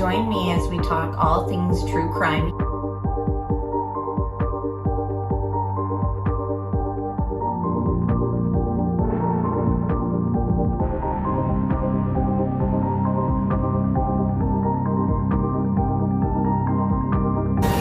Join me as we talk all things true crime.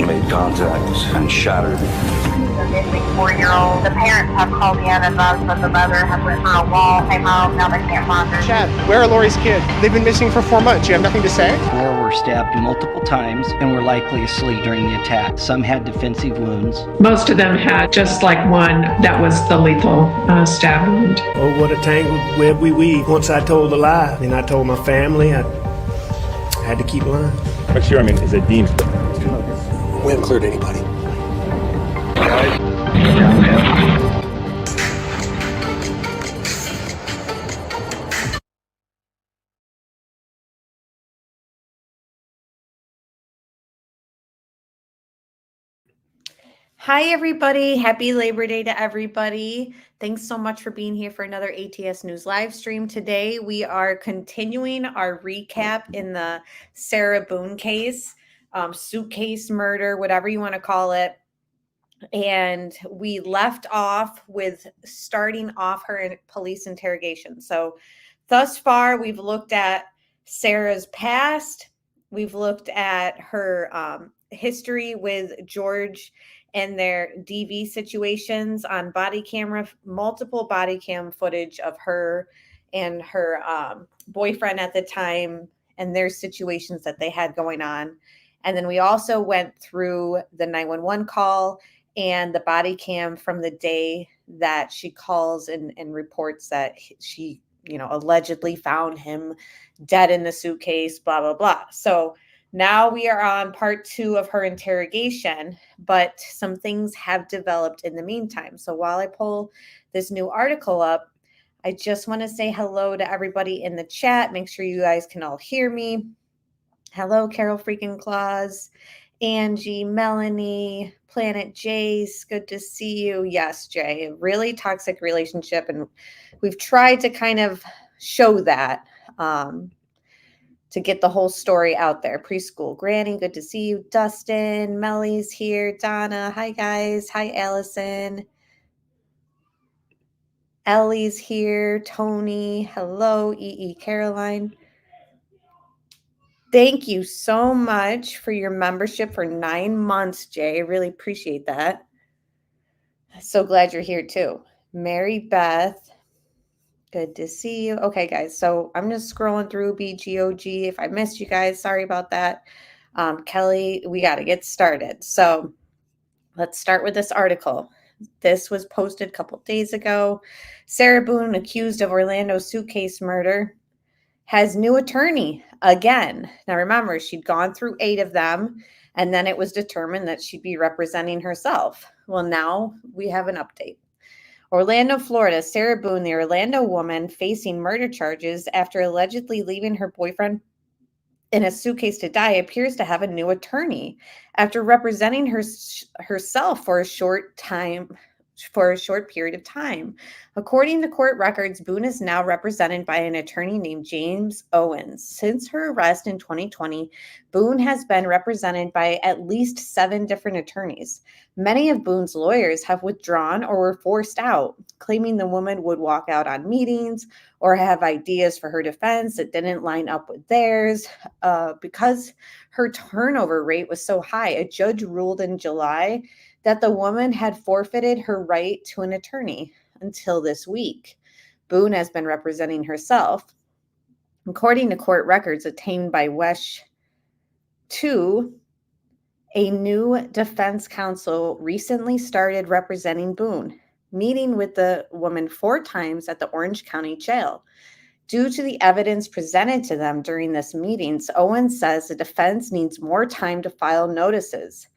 Made contact and shattered. The missing 4-year-old. The parents have called in and that the mother has went through a wall, came home, now they can't find her. Chad, where are Lori's kids? They've been missing for 4 months. You have nothing to say? 4 were stabbed multiple times and were likely asleep during the attack. Some had defensive wounds. Most of them had just like one that was the lethal stab wound. Oh, what a tangled web we weave. Once I told a lie, and I told my family, I had to keep lying. What's your, is a demon? We haven't cleared anybody. Hi, everybody. Happy Labor Day to everybody. Thanks so much for being here for another ATS News live stream. Today, we are continuing our recap in the Sarah Boone case, suitcase murder, whatever you want to call it. And we left off with starting off her police interrogation. So thus far, we've looked at Sarah's past. We've looked at her history with George and their DV situations on body camera, multiple body cam footage of her and her boyfriend at the time and their situations that they had going on. And then we also went through the 911 call and the body cam from the day that she calls and reports that she, allegedly found him dead in the suitcase, blah, blah, blah. So now we are on part 2 of her interrogation, but some things have developed in the meantime. So while I pull this new article up, I just want to say hello to everybody in the chat. Make sure you guys can all hear me. Hello, Carol freaking Claus, Angie, Melanie, Planet Jace. Good to see you. Yes, Jay, a really toxic relationship. And we've tried to kind of show that. To get the whole story out there. Preschool Granny, good to see you. Dustin, Melly's here. Donna, hi guys. Hi Allison. Ellie's here. Tony, hello. Caroline. Thank you so much for your membership for 9 months, Jay. I really appreciate that. So glad you're here too. Mary Beth. Good to see you. Okay, guys. So I'm just scrolling through BGOG. If I missed you guys, sorry about that. Kelly, we got to get started. So let's start with this article. This was posted a couple days ago. Sarah Boone, accused of Orlando suitcase murder, has new attorney again. Now, remember, she'd gone through 8 of them, and then it was determined that she'd be representing herself. Well, now we have an update. Orlando, Florida, Sarah Boone, the Orlando woman facing murder charges after allegedly leaving her boyfriend in a suitcase to die, appears to have a new attorney after representing herself for a short period of time. According to court records, Boone is now represented by an attorney named James Owens. Since her arrest in 2020, Boone has been represented by at least 7 different attorneys. Many of Boone's lawyers have withdrawn or were forced out, claiming the woman would walk out on meetings or have ideas for her defense that didn't line up with theirs. Because her turnover rate was so high, a judge ruled in July that the woman had forfeited her right to an attorney until this week. Boone has been representing herself. According to court records obtained by WESH 2, a new defense counsel recently started representing Boone, meeting with the woman 4 times at the Orange County Jail. Due to the evidence presented to them during this meetings, Owens says the defense needs more time to file notices,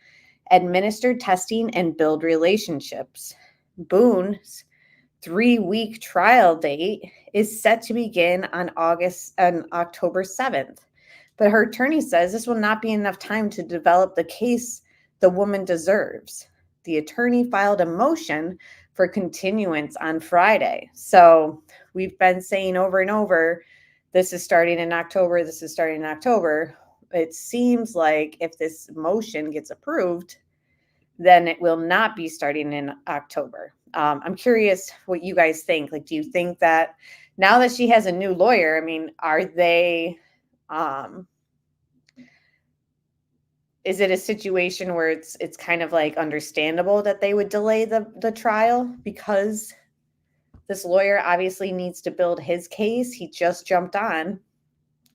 administer testing, and build relationships. Boone's 3-week trial date is set to begin on October 7th. But her attorney says this will not be enough time to develop the case the woman deserves. The attorney filed a motion for continuance on Friday. So we've been saying over and over, this is starting in October, this is starting in October. it seems like if this motion gets approved, then it will not be starting in October. I'm curious what you guys think. Like, do you think that now that she has a new lawyer, I mean, are they, is it a situation where it's kind of like understandable that they would delay the trial because this lawyer obviously needs to build his case? He just jumped on.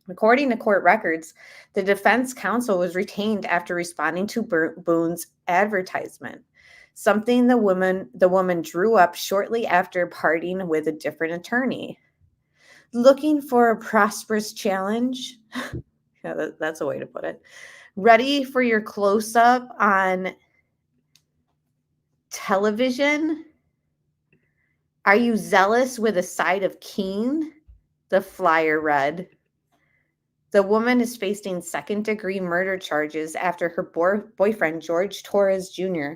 According to court records, the defense counsel was retained after responding to Boone's advertisement, something the woman drew up shortly after parting with a different attorney. Looking for a prosperous challenge? Yeah, that's a way to put it. Ready for your close-up on television? Are you zealous with a side of keen? The flyer read. The woman is facing second-degree murder charges after her boyfriend, George Torres Jr.,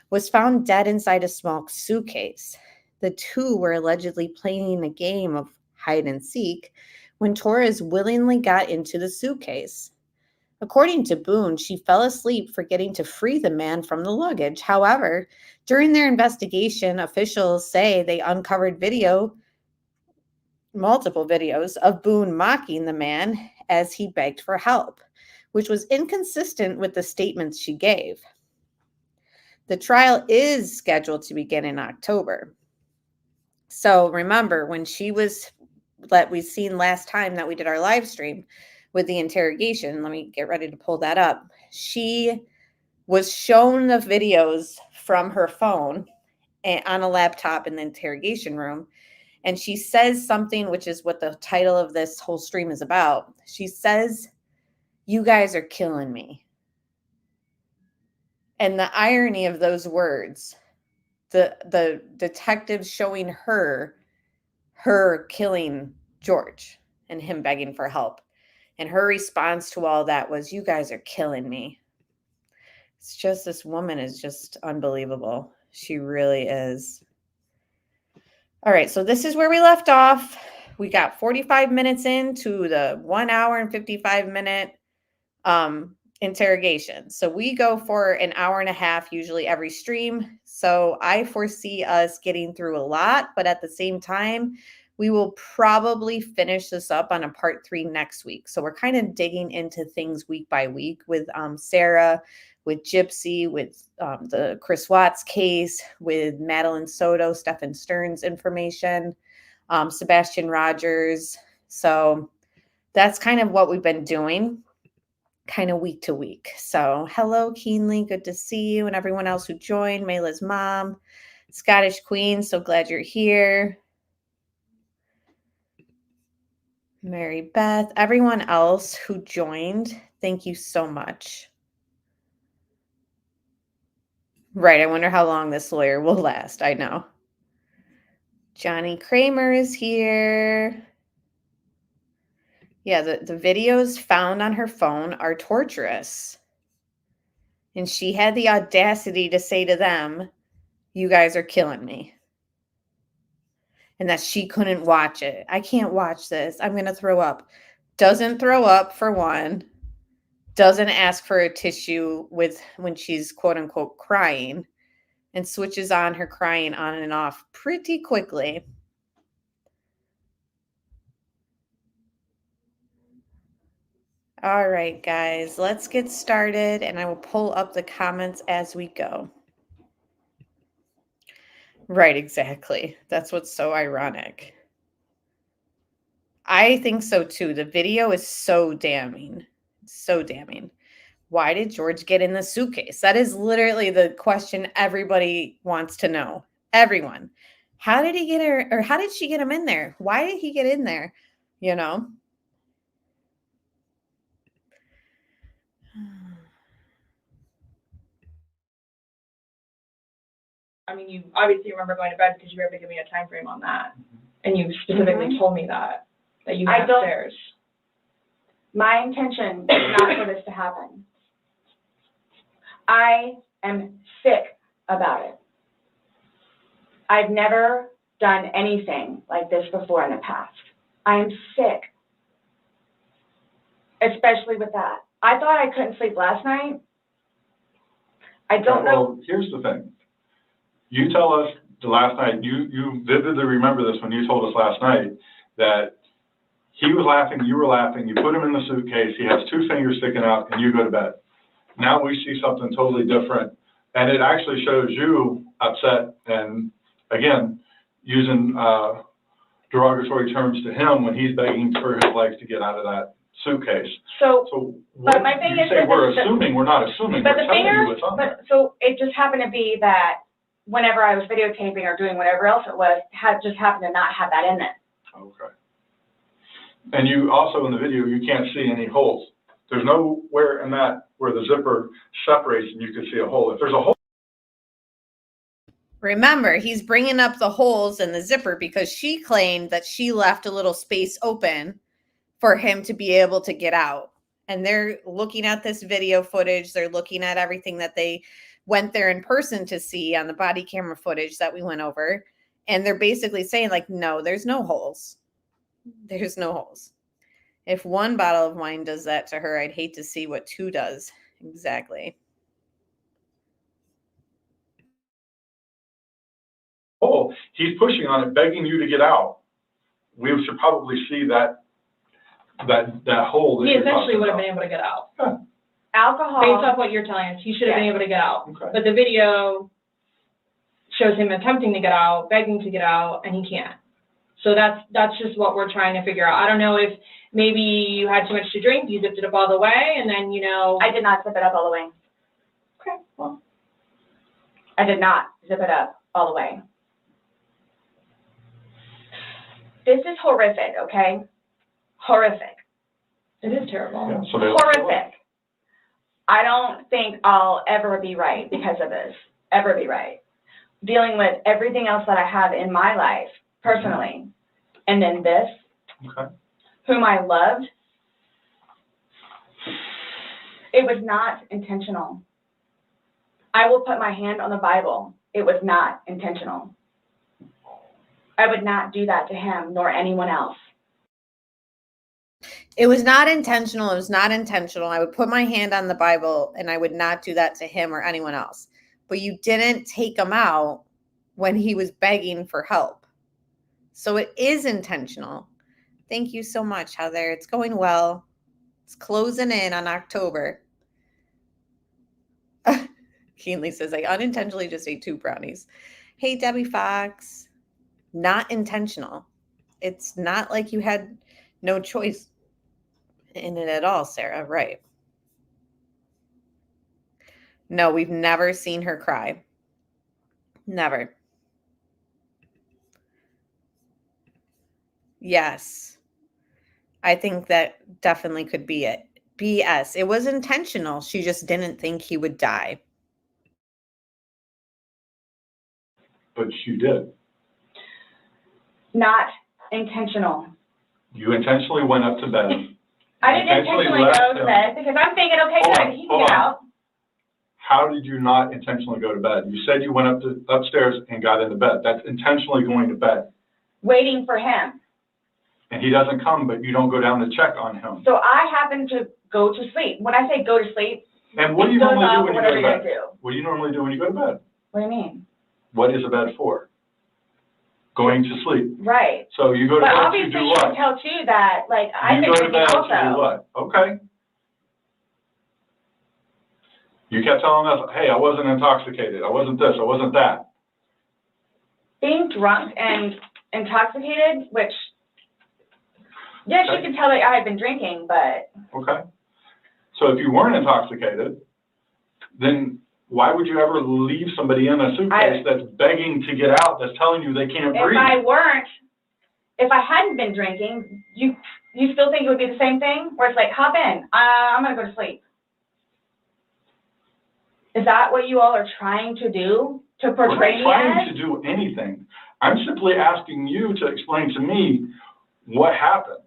was found dead inside a small suitcase. The two were allegedly playing a game of hide and seek when Torres willingly got into the suitcase. According to Boone, she fell asleep forgetting to free the man from the luggage. However, during their investigation, officials say they uncovered multiple videos of Boone mocking the man as he begged for help, which was inconsistent with the statements she gave. The trial is scheduled to begin in October. So remember, when she was, that we've seen last time that we did our live stream with the interrogation, let me get ready to pull that up. She was shown the videos from her phone on a laptop in the interrogation room. And she says something, which is what the title of this whole stream is about. She says, "You guys are killing me." And the irony of those words, the detective showing her killing George and him begging for help. And her response to all that was, "You guys are killing me." It's just, this woman is just unbelievable. She really is. All right, so this is where we left off. We got 45 minutes into the 1 hour and 55 minute interrogation. So we go for an hour and a half, usually every stream. So I foresee us getting through a lot, but at the same time, we will probably finish this up on a part 3 next week. So we're kind of digging into things week by week with Sarah, with Gypsy, with the Chris Watts case, with Madeline Soto, Stephen Stern's information, Sebastian Rogers. So that's kind of what we've been doing, kind of week to week. So hello, Keenly. Good to see you. And everyone else who joined, Mayla's mom, Scottish Queen. So glad you're here. Mary Beth, everyone else who joined, thank you so much. Right, I wonder how long this lawyer will last. I know. Johnny Kramer is here. Yeah, the videos found on her phone are torturous. And she had the audacity to say to them, "You guys are killing me." And that she couldn't watch it. "I can't watch this. I'm going to throw up." Doesn't throw up, for one. Doesn't ask for a tissue when she's quote unquote crying, and switches on her crying on and off pretty quickly. All right, guys, let's get started, and I will pull up the comments as we go. Right, exactly. That's what's so ironic. I think so too. The video is so damning. So damning. Why did George get in the suitcase? That is literally the question everybody wants to know. Everyone. How did he get her, or how did she get him in there? Why did he get in there? You know? I mean, you obviously remember going to bed because you were able to give me a time frame on that. And you specifically told me that you went upstairs. My intention is not for this to happen. I am sick about it. I've never done anything like this before in the past. I am sick, especially with that. I thought I couldn't sleep last night. I don't know. Well, here's the thing. You tell us the last night, you vividly remember this when you told us last night that he was laughing, you were laughing, you put him in the suitcase, he has 2 fingers sticking out, and you go to bed. Now we see something totally different, and it actually shows you upset and, again, using derogatory terms to him when he's begging for his life to get out of that suitcase. So what, but my thing you is say that we're assuming, we're not assuming, but we're the telling you fingers, what's on there. so it just happened to be that whenever I was videotaping or doing whatever else it was, just happened to not have that in it. Okay. And you also, in the video, you can't see any holes. There's nowhere in that where the zipper separates and you can see a hole. If there's a hole. Remember, he's bringing up the holes in the zipper because she claimed that she left a little space open for him to be able to get out. And they're looking at this video footage. They're looking at everything that they went there in person to see on the body camera footage that we went over. And they're basically saying, like, no, there's no holes. There's no holes. If 1 bottle of wine does that to her, I'd hate to see what 2 does. Exactly. Hole, he's pushing on it, begging you to get out. We should probably see that hole. That He you're essentially talking would have about. been able to get out. Yeah. Alcohol. Based off what you're telling us, he should have been able to get out. Okay. But the video shows him attempting to get out, begging to get out, and he can't. So that's just what we're trying to figure out. I don't know if maybe you had too much to drink, you zipped it up all the way, and then, you know. I did not zip it up all the way. Okay, well. I did not zip it up all the way. This is horrific, okay? Horrific. It is terrible. Yeah, so Horrific. I don't think I'll ever be right because of this. Ever be right. Dealing with everything else that I have in my life, personally. And then this, Okay. whom I loved, it was not intentional. I will put my hand on the Bible. It was not intentional. I would not do that to him nor anyone else. It was not intentional. It was not intentional. I would put my hand on the Bible and I would not do that to him or anyone else. But you didn't take him out when he was begging for help. So it is intentional. Thank you so much, Heather. It's going well. It's closing in on October. Keenly says, I unintentionally just ate 2 brownies. Hey, Debbie Fox. Not intentional. It's not like you had no choice in it at all, Sarah. Right. No, we've never seen her cry. Never. Yes. I think that definitely could be it. BS. It was intentional. She just didn't think he would die. But you did. Not intentional. You intentionally went up to bed. I didn't intentionally left go to him. bed because I'm thinking, okay, Hold good, on, he can hold get on. out. How did you not intentionally go to bed? You said you went upstairs and got into bed. That's intentionally going to bed. Waiting for him. And he doesn't come, but you don't go down to check on him. So I happen to go to sleep. When I say go to sleep, And what do you it goes normally do off when you go whatever to you're bed? gonna do. What do you normally do when you go to bed? What do you mean? What is a bed for? Going to sleep. Right. So you go to But bed to obviously do you what? can tell too that, like, I've You been go to drinking bed to also. do what? Okay. You kept telling us, hey, I wasn't intoxicated. I wasn't this. I wasn't that. Being drunk and intoxicated, which, yes, you can tell that I had been drinking, but Okay. So if you weren't intoxicated, then why would you ever leave somebody in a suitcase that's begging to get out, that's telling you they can't breathe? if I hadn't been drinking, you still think it would be the same thing? Where it's like, hop in, I'm gonna go to sleep. Is that what you all are trying to do? To portray me We're not as? trying to do anything. I'm simply asking you to explain to me what happened.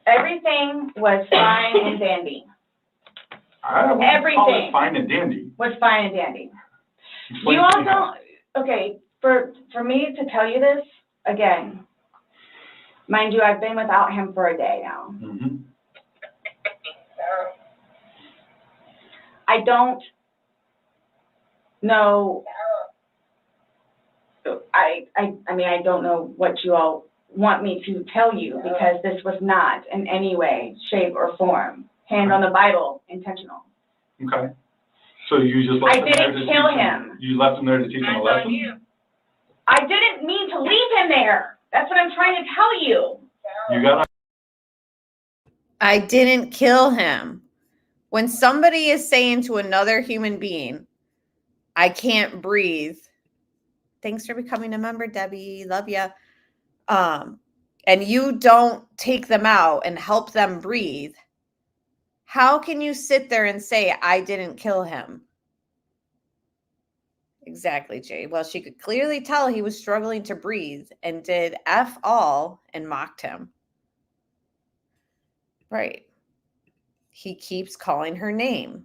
Everything was fine and dandy. I don't want to call it Everything. fine and dandy. Was fine and dandy. Explain You to all me how. don't, okay, for me to tell you this, again, mind you, I've been without him for a day now. Mhm. I don't know. I mean, I don't know what you all want me to tell you, because this was not in any way, shape, or form, hand on the Bible, intentional. Okay. So you just left I him there to didn't teach kill him? him. You left him there to teach him a lesson? I didn't mean to leave him there. That's what I'm trying to tell you. You got I didn't kill him. When somebody is saying to another human being, I can't breathe. Thanks for becoming a member, Debbie. Love ya. And you don't take them out and help them breathe. How can you sit there and say, I didn't kill him? Exactly, Jay. Well, she could clearly tell he was struggling to breathe and did F all and mocked him. Right. He keeps calling her name.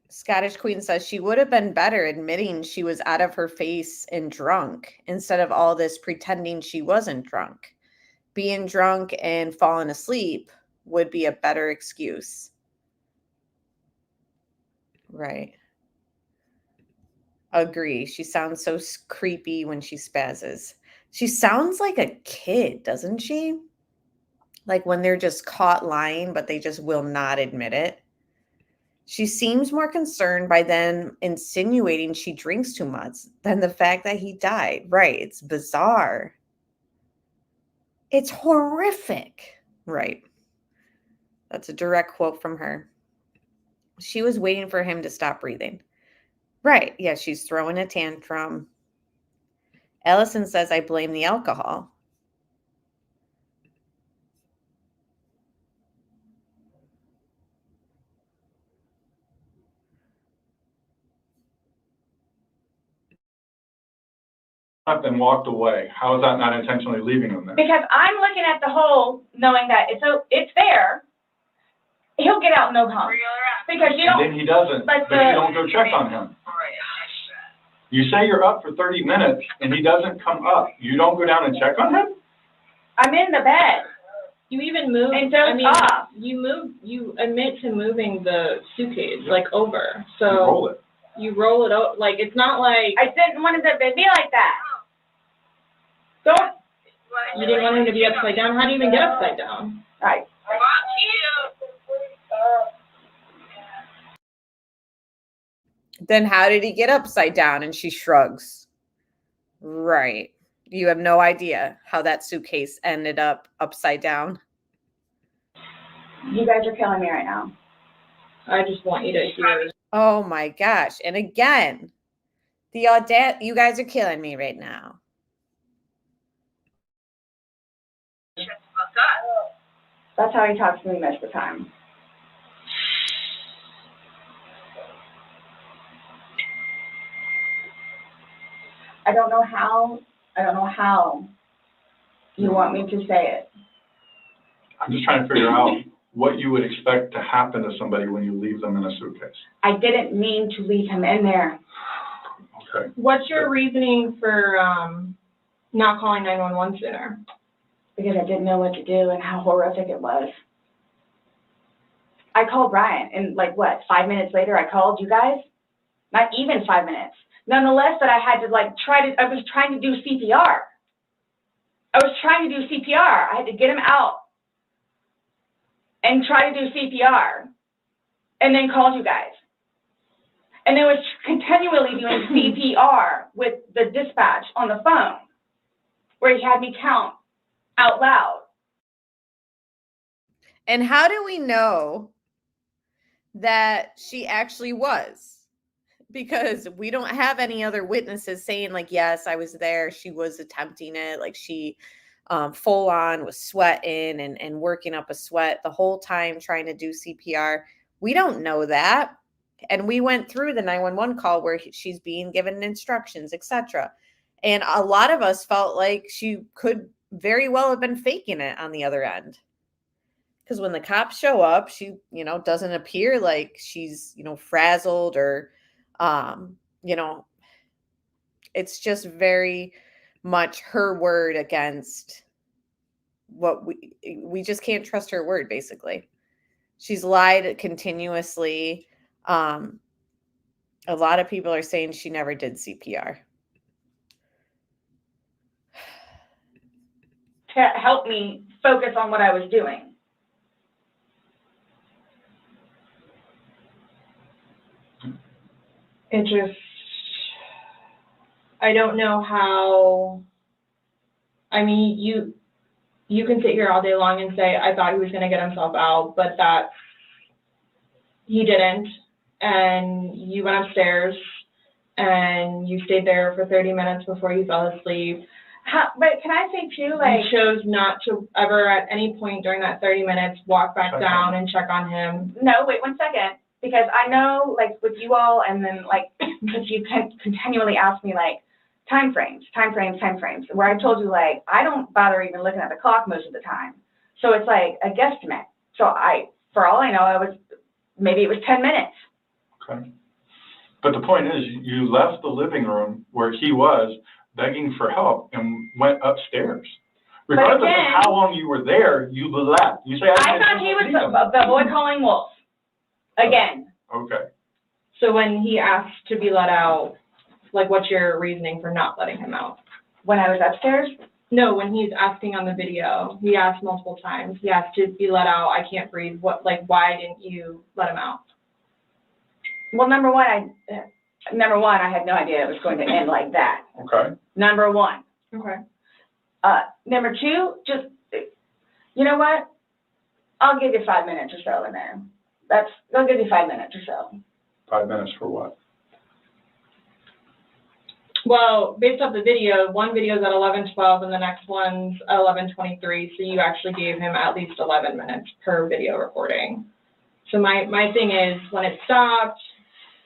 Scottish Queen says she would have been better admitting she was out of her face and drunk instead of all this pretending she wasn't drunk. Being drunk and falling asleep would be a better excuse. Right. Agree. She sounds so creepy when she spazzes. She sounds like a kid, doesn't she? Like when they're just caught lying, but they just will not admit it. She seems more concerned by them insinuating she drinks too much than the fact that he died. Right. It's bizarre. It's horrific. Right. That's a direct quote from her. She was waiting for him to stop breathing. Right. Yeah, she's throwing a tantrum. Ellison says, I blame the alcohol. up and walked away. How is that not intentionally leaving him there? Because I'm looking at the hole, knowing that it's there. He'll get out and no come. Because you don't. And then he doesn't, but you don't go check on him. You say you're up for 30 minutes and he doesn't come up. You don't go down and check on him? I'm in the bed. You even move, And off. you admit to moving the suitcase, like, over, so. You roll it. You roll it out, like, it's not like. I didn't want it to be like that. Don't. You didn't want him to be upside down? How do you even get upside down? Right. Then how did he get upside down? And she shrugs. Right. You have no idea how that suitcase ended up upside down. You guys are killing me right now. I just want you to hear. Oh my gosh. And again, the audacity, you guys are killing me right now. That's how he talks to me most of the time. I don't know how you want me to say it. I'm just trying to figure out what you would expect to happen to somebody when you leave them in a suitcase. I didn't mean to leave him in there. Okay. What's your reasoning for not calling 911 sooner? Because I didn't know what to do and how horrific it was. I called Brian, and 5 minutes later I called you guys? Not even 5 minutes. Nonetheless, that I had to I was trying to do CPR. I had to get him out and try to do CPR and then called you guys. And I was continually doing CPR with the dispatch on the phone where he had me count out loud. And how do we know that she actually was? Because we don't have any other witnesses saying yes, I was there. She was attempting it. She full on was sweating and working up a sweat the whole time trying to do CPR. We don't know that. And we went through the 911 call where she's being given instructions, etc. And a lot of us felt like she could very well have been faking it on the other end. Because when the cops show up, she, doesn't appear like she's, frazzled or, it's just very much her word against what we just can't trust her word, basically. She's lied continuously. A lot of people are saying she never did CPR. To help me focus on what I was doing. It just, I don't know how, I mean, you can sit here all day long and say, I thought he was going to get himself out, but that he didn't. And you went upstairs and you stayed there for 30 minutes before you fell asleep. But can I say too, like, You chose not to ever at any point during that 30 minutes walk back down and check on him. no, wait 1 second, because I know, like, with you all, and then, like, because you continually ask me, like, time frames, where I told you, like, I don't bother even looking at the clock most of the time. So it's like a guesstimate. So for all I know, maybe it was 10 minutes. Okay. But the point is, you left the living room where he was begging for help and went upstairs. Regardless again, of how long you were there, you left. You say, I thought he was the boy calling wolf. Again. Okay. So when he asked to be let out, like, what's your reasoning for not letting him out? When I was upstairs? No, when he's asking on the video, he asked multiple times. He asked to be let out. I can't breathe. Why didn't you let him out? Well, number one, I had no idea it was going to end like that. Okay. Number one. Okay. Number two, just, you know what? I'll give you 5 minutes or so in there. I'll give you 5 minutes or so. 5 minutes for what? Well, based off the video, one video is at 11:12 and the next one's at 11:23. So you actually gave him at least 11 minutes per video recording. So my thing is, when it stopped,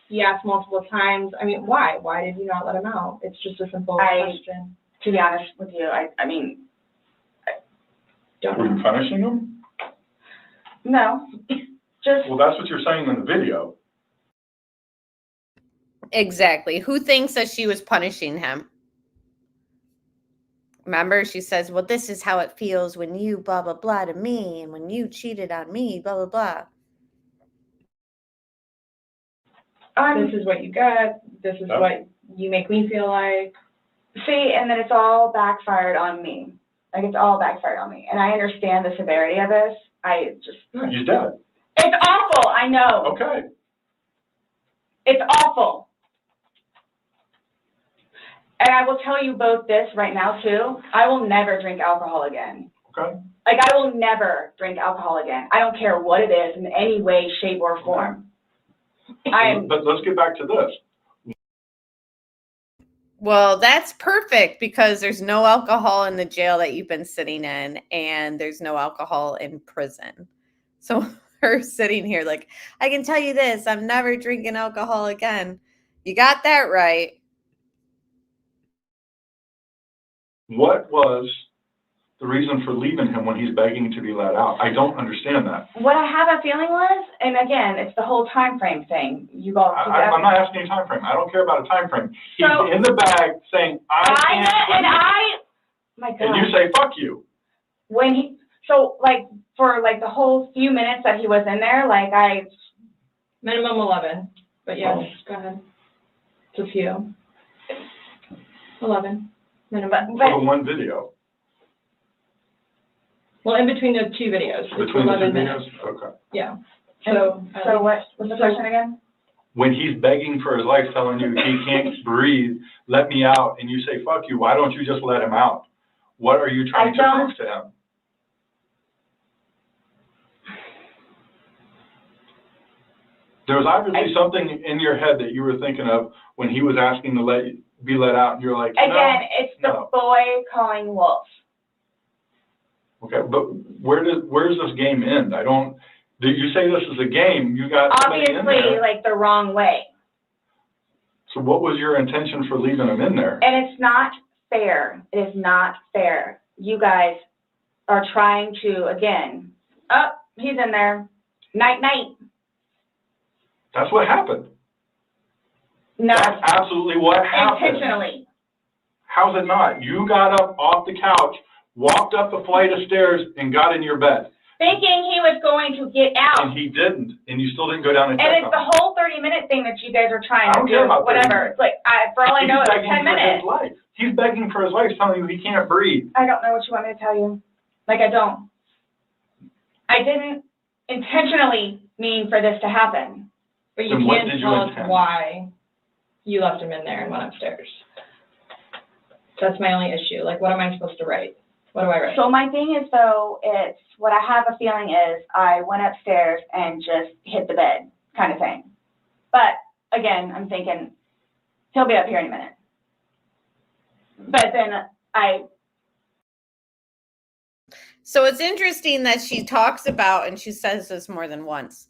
he asked multiple times. I mean, why? Why did you not let him out? It's just a simple question. To be honest with you, I mean, Don't Were know. you punishing him? No, just. Well, that's what you're saying in the video. Exactly. Who thinks that she was punishing him? Remember, she says, well, this is how it feels when you blah, blah, blah to me, and when you cheated on me, blah, blah, blah. This is what you get. This is what you make me feel like. See, and then it's all backfired on me. Like, it's all backfired on me. And I understand the severity of this. He's dead. It's awful, I know. Okay. It's awful. And I will tell you both this right now, too. I will never drink alcohol again. Okay. Like, I will never drink alcohol again. I don't care what it is in any way, shape, or form. But let's get back to this. Well, that's perfect because there's no alcohol in the jail that you've been sitting in, and there's no alcohol in prison. So her sitting here like, I can tell you this, I'm never drinking alcohol again. You got that right. What was the reason for leaving him when he's begging to be let out? I don't understand that. What I have a feeling was, and again, it's the whole time frame thing. You all. I'm not asking a time frame. I don't care about a time frame. He's in the bag saying, I can't. My God. And you say, fuck you. For the whole few minutes that he was in there, Minimum 11, but yes, go ahead. It's a few. 11, minimum. For one video. Well, in between the two videos. It's Between the 11 two minutes. videos? Okay. Yeah. So what's the question again? When he's begging for his life, telling you he can't breathe, let me out, and you say, fuck you, why don't you just let him out? What are you trying to prove to him? There was obviously something in your head that you were thinking of when he was asking to be let out, and you're like, Again, it's the boy calling wolf. Okay, but where does this game end? You say this is a game, you got somebody in Obviously, there. the wrong way. So what was your intention for leaving him in there? And it's not fair. It is not fair. You guys are trying to, again, he's in there. Night, night. That's what happened. No. That's absolutely what happened. Intentionally. How's it not? You got up off the couch, walked up the flight of stairs, and got in your bed. thinking he was going to get out. And he didn't, and you still didn't go down and check And it's on the him. whole 30-minute thing that you guys are trying I to don't care do, about 30 whatever. minutes. It's like, for all I know, it's like 10 minutes. He's begging for his life, telling you he can't breathe. I don't know what you want me to tell you. Like, I don't. I didn't intentionally mean for this to happen. But you Then what can't did you tell us intend? why you left him in there and went upstairs. That's my only issue. Like, what am I supposed to write? What do I write? So my thing is, though, it's what I have a feeling is I went upstairs and just hit the bed kind of thing. But again, I'm thinking he'll be up here in a minute. But then So it's interesting that she talks about, and she says this more than once,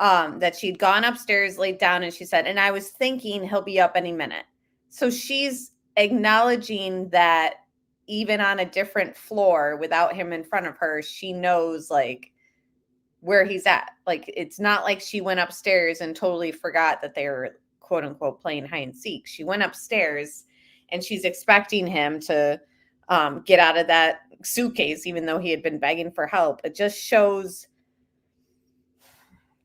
that she'd gone upstairs, laid down, and she said, and I was thinking he'll be up any minute. So she's acknowledging that even on a different floor without him in front of her, she knows like where he's at. Like, it's not like she went upstairs and totally forgot that they were quote unquote playing hide and seek. She went upstairs and she's expecting him to get out of that suitcase, even though he had been begging for help. It just shows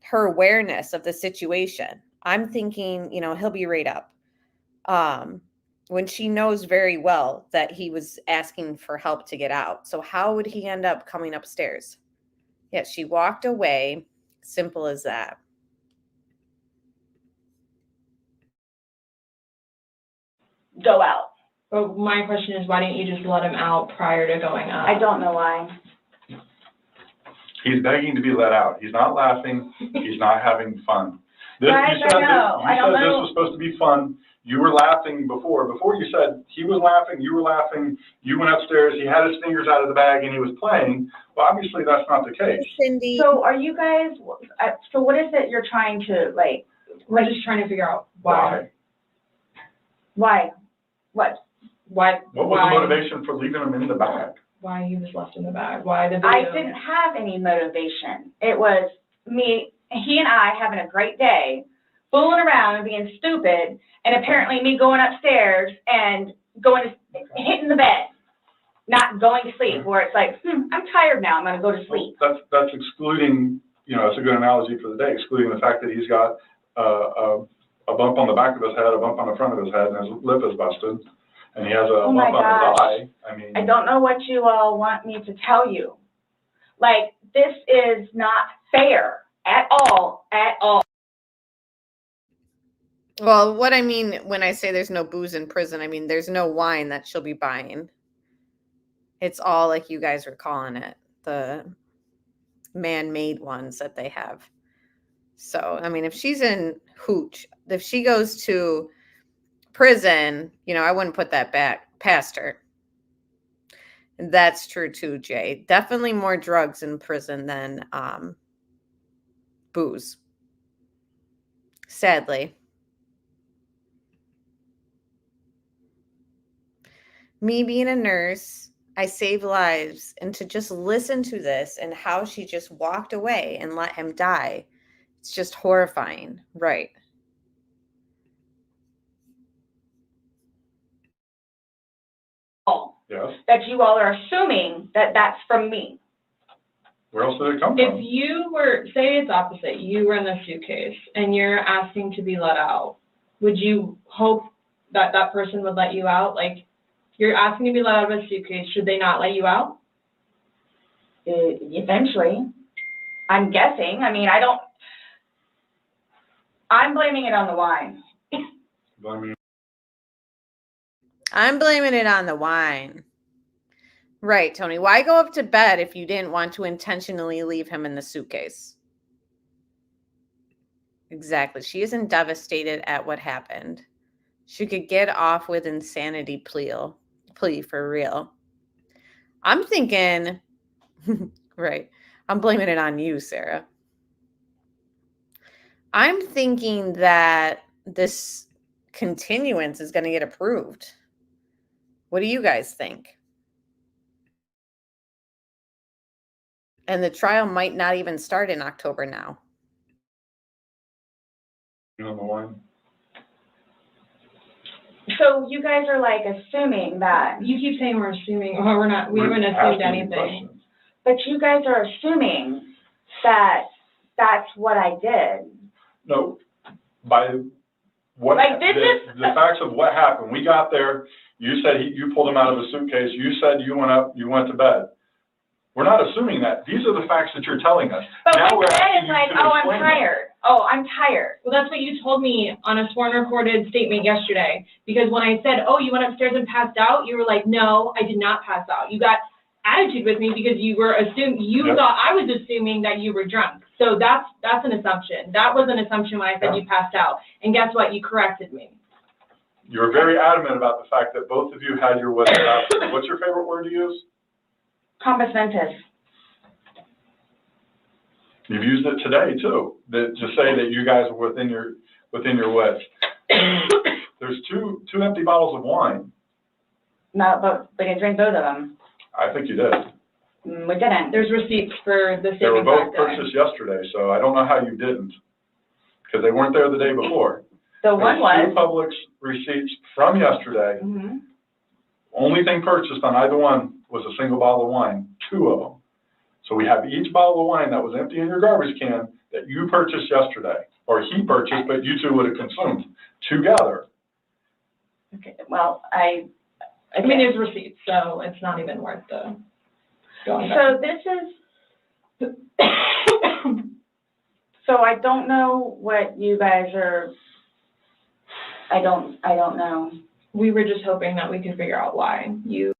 her awareness of the situation. I'm thinking, he'll be right up. When she knows very well that he was asking for help to get out. So how would he end up coming upstairs? Yeah, she walked away. Simple as that. go out. But my question is, why didn't you just let him out prior to going out? I don't know why. He's begging to be let out. He's not laughing. He's not having fun. Guys, I know. I don't know. This was supposed to be fun. You were laughing before. Before you said he was laughing, you were laughing. You went upstairs. He had his fingers out of the bag and he was playing. Well, obviously that's not the case. Cindy. So are you guys, so what is it you're trying to, like, We're just trying to figure out why. why? What? What was the motivation for leaving him in the bag? Why he was left in the bag? Why the I video? didn't have any motivation. It was he and I having a great day, fooling around and being stupid, and apparently me going upstairs and hitting the bed, not going to sleep, where it's like, I'm tired now, I'm going to go to sleep. That's excluding, it's a good analogy for the day, excluding the fact that he's got a bump on the back of his head, a bump on the front of his head, and his lip is busted, and he has a bump on his eye. I don't know what you all want me to tell you. Like, this is not fair at all, at all. Well, what I mean when I say there's no booze in prison, I mean there's no wine that she'll be buying. It's all like you guys are calling it, the man-made ones that they have. So, I mean, if she's in hooch, if she goes to prison, I wouldn't put that back past her. And that's true too, Jay. Definitely more drugs in prison than booze. Sadly. Me being a nurse, I save lives, and to just listen to this and how she just walked away and let him die, it's just horrifying, right? Yes. That you all are assuming that that's from me. Where else did it come If from? you were, say it's opposite, you were in the suitcase and you're asking to be let out, would you hope that that person would let you out? Like, you're asking to be let out of a suitcase, should they not let you out? Eventually. I'm guessing. I mean, I'm blaming it on the wine. I'm blaming it on the wine. Right, Tony. Why go up to bed if you didn't want to intentionally leave him in the suitcase? Exactly. She isn't devastated at what happened. She could get off with insanity plea for real. I'm thinking, right, I'm blaming it on you, Sarah. I'm thinking that this continuance is going to get approved. What do you guys think? And the trial might not even start in October now. On the wine. So you guys are like assuming that. You keep saying we're assuming, or we haven't assumed anything. But you guys are assuming that that's what I did. No, by what, Like, this is- the facts of what happened. We got there, you said you pulled him out of a suitcase, you said you went up, you went to bed. We're not assuming that. These are the facts that you're telling us. But Now what we're you said asking is you like, to oh, I'm explain them. tired. Oh, I'm tired. Well, that's what you told me on a sworn recorded statement yesterday. Because when I said, oh, you went upstairs and passed out, you were like, no, I did not pass out. You got attitude with me because you were you Yep. thought I was assuming that you were drunk. So that's an assumption. That was an assumption when I said you passed out. And guess what? You corrected me. You're very adamant about the fact that both of you had your wits about you. What's your favorite word to use? Compass mentis. You've used it today too, to say that you guys are within your wits. There's two empty bottles of wine. No, but we didn't drink both of them. I think you did. We didn't. There's receipts for the They were savings both back there. purchased yesterday, so I don't know how you didn't, because they weren't there the day before. The one There's two was. Publix receipts from yesterday. Mhm. Only thing purchased on either one was a single bottle of wine, 2 of them. So we have each bottle of wine that was empty in your garbage can that you purchased yesterday, or he purchased, but you two would have consumed together. Okay, well, I mean, there's receipts, so it's not even worth the going back. So this is, so I don't know what you guys are, I don't know. We were just hoping that we could figure out why you.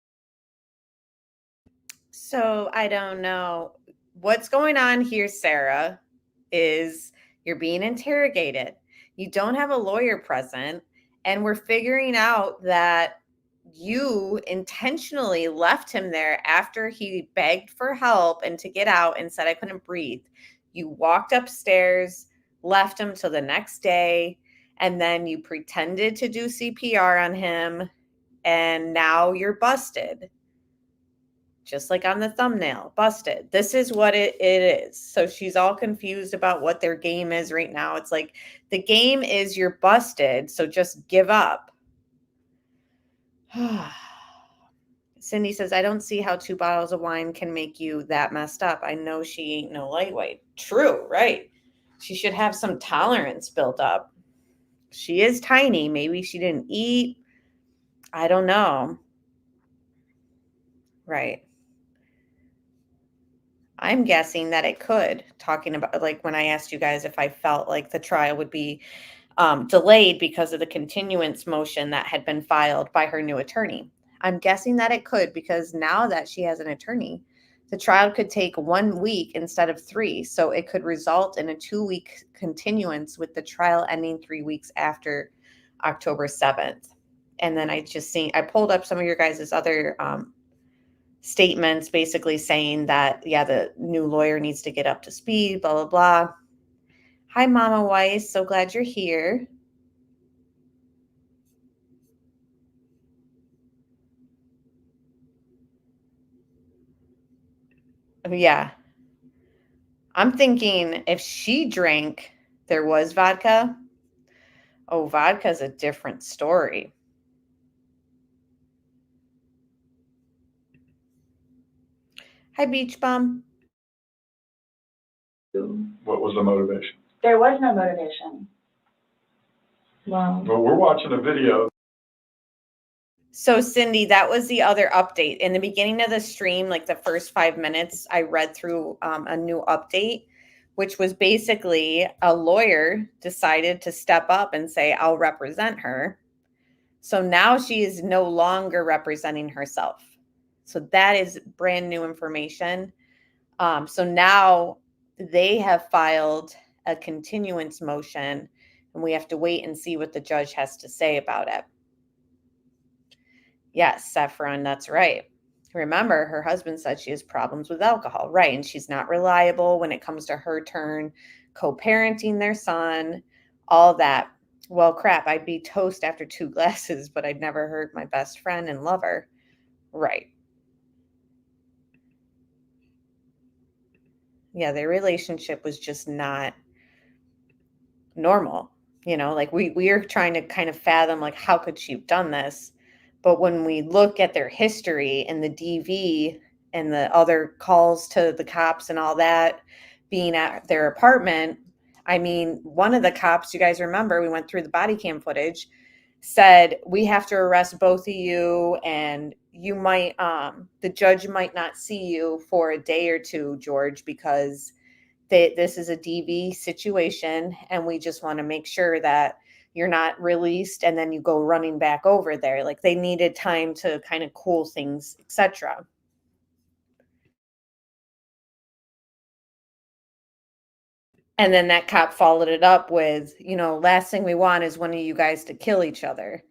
So I don't know. What's going on here, Sarah, is you're being interrogated. You don't have a lawyer present, and we're figuring out that you intentionally left him there after he begged for help and to get out and said, I couldn't breathe. You walked upstairs, left him till the next day, and then you pretended to do CPR on him, and now you're busted. Just like on the thumbnail, busted. This is what it is. So she's all confused about what their game is right now. It's like, the game is you're busted, so just give up. Cindy says, I don't see how 2 bottles of wine can make you that messed up. I know she ain't no lightweight. True, right? She should have some tolerance built up. She is tiny. Maybe she didn't eat. I don't know. Right. I'm guessing that it could, talking about, like, when I asked you guys if I felt like the trial would be delayed because of the continuance motion that had been filed by her new attorney. I'm guessing that it could, because now that she has an attorney, the trial could take 1 week instead of 3. So it could result in a 2-week continuance, with the trial ending 3 weeks after October 7th. And then I pulled up some of your guys' other statements, basically saying that, yeah, the new lawyer needs to get up to speed, blah, blah, blah. Hi, Mama Weiss. So glad you're here. Yeah. I'm thinking if she drank, there was vodka. Oh, vodka's a different story. Hi, Beach Bum. What was the motivation? There was no motivation. Wow. Well, we're watching a video. So, Cindy, that was the other update. In the beginning of the stream, like the first 5 minutes, I read through a new update, which was basically a lawyer decided to step up and say, I'll represent her. So now she is no longer representing herself. So that is brand new information. So now they have filed a continuance motion, and we have to wait and see what the judge has to say about it. Yes, Saffron, that's right. Remember, her husband said she has problems with alcohol, right? And she's not reliable when it comes to her turn, co-parenting their son, all that. Well, crap, I'd be toast after 2 glasses, but I'd never hurt my best friend and lover. Right. Yeah, their relationship was just not normal. You know, like we are trying to kind of fathom, like, how could she have done this? But when we look at their history and the DV and the other calls to the cops and all that being at their apartment. I mean, one of the cops, you guys remember, we went through the body cam footage, said, we have to arrest both of you, and you might, the judge might not see you for a day or two, George, because this is a DV situation, and we just want to make sure that you're not released and then you go running back over there. Like, they needed time to kind of cool things, etc. And then that cop followed it up with, last thing we want is one of you guys to kill each other.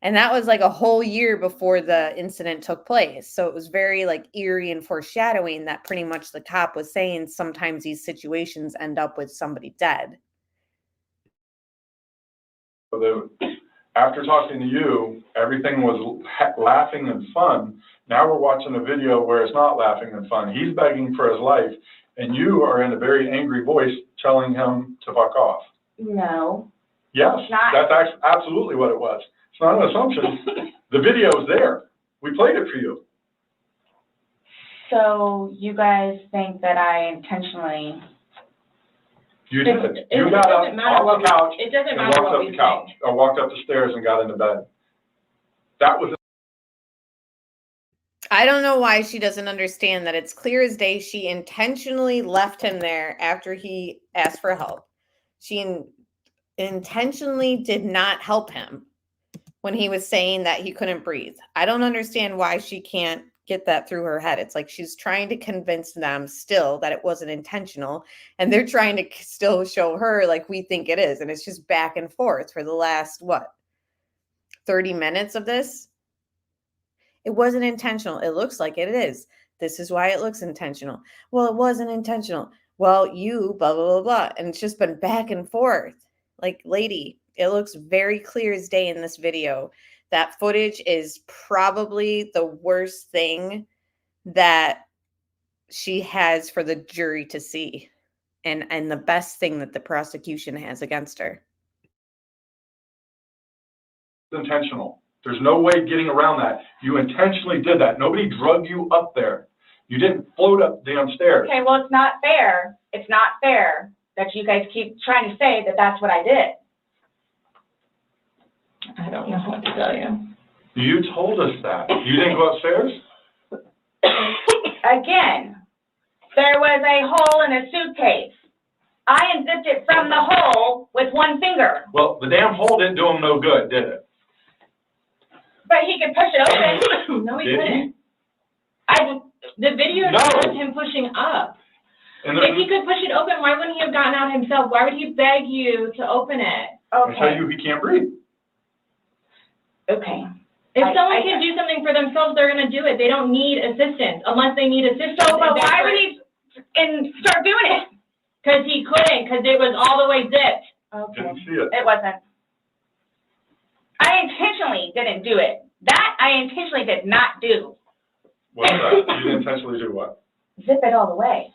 And that was like a whole year before the incident took place. So it was very like eerie and foreshadowing that pretty much the cop was saying sometimes these situations end up with somebody dead. After talking to you, everything was laughing and fun. Now we're watching a video where it's not laughing and fun. He's begging for his life, and you are in a very angry voice telling him to fuck off. No. Yes, that's absolutely what it was. It's not an assumption. The video is there. We played it for you. So you guys think that I intentionally... You did. You got up off the couch It doesn't and matter walked what up we the couch, think. or walked up the stairs and got into bed. That was... I don't know why she doesn't understand that it's clear as day she intentionally left him there after he asked for help. She intentionally did not help him when he was saying that he couldn't breathe. I don't understand why she can't get that through her head. It's like she's trying to convince them still that it wasn't intentional, and they're trying to still show her like we think it is. And it's just back and forth for the last, 30 minutes of this? It wasn't intentional. It looks like it is. This is why it looks intentional. Well, it wasn't intentional. Well, you blah, blah, blah, blah. And it's just been back and forth. Like, lady, it looks very clear as day in this video. That footage is probably the worst thing that she has for the jury to see, and the best thing that the prosecution has against her. Intentional. There's no way getting around that. You intentionally did that. Nobody drugged you up there. You didn't float up damn stairs. Okay, well, it's not fair. It's not fair that you guys keep trying to say that that's what I did. I don't know what to tell you. You told us that. You didn't go upstairs? Again, there was a hole in a suitcase. I unzipped it from the hole with one finger. Well, the damn hole didn't do him no good, did it? But he could push it open. No, he Did couldn't. The video No. shows him pushing up. And If he could push it open, why wouldn't he have gotten out himself? Why would he beg you to open it? I tell Okay. you he can't breathe. Okay. If someone can do something for themselves, they're going to do it. They don't need assistance unless they need assistance. So, but why would he start doing it? Because he couldn't, because it was all the way zipped. Okay. Didn't see it. It wasn't. I intentionally didn't do it. That I intentionally did not do. What's that? You didn't intentionally do what? Zip it all the way.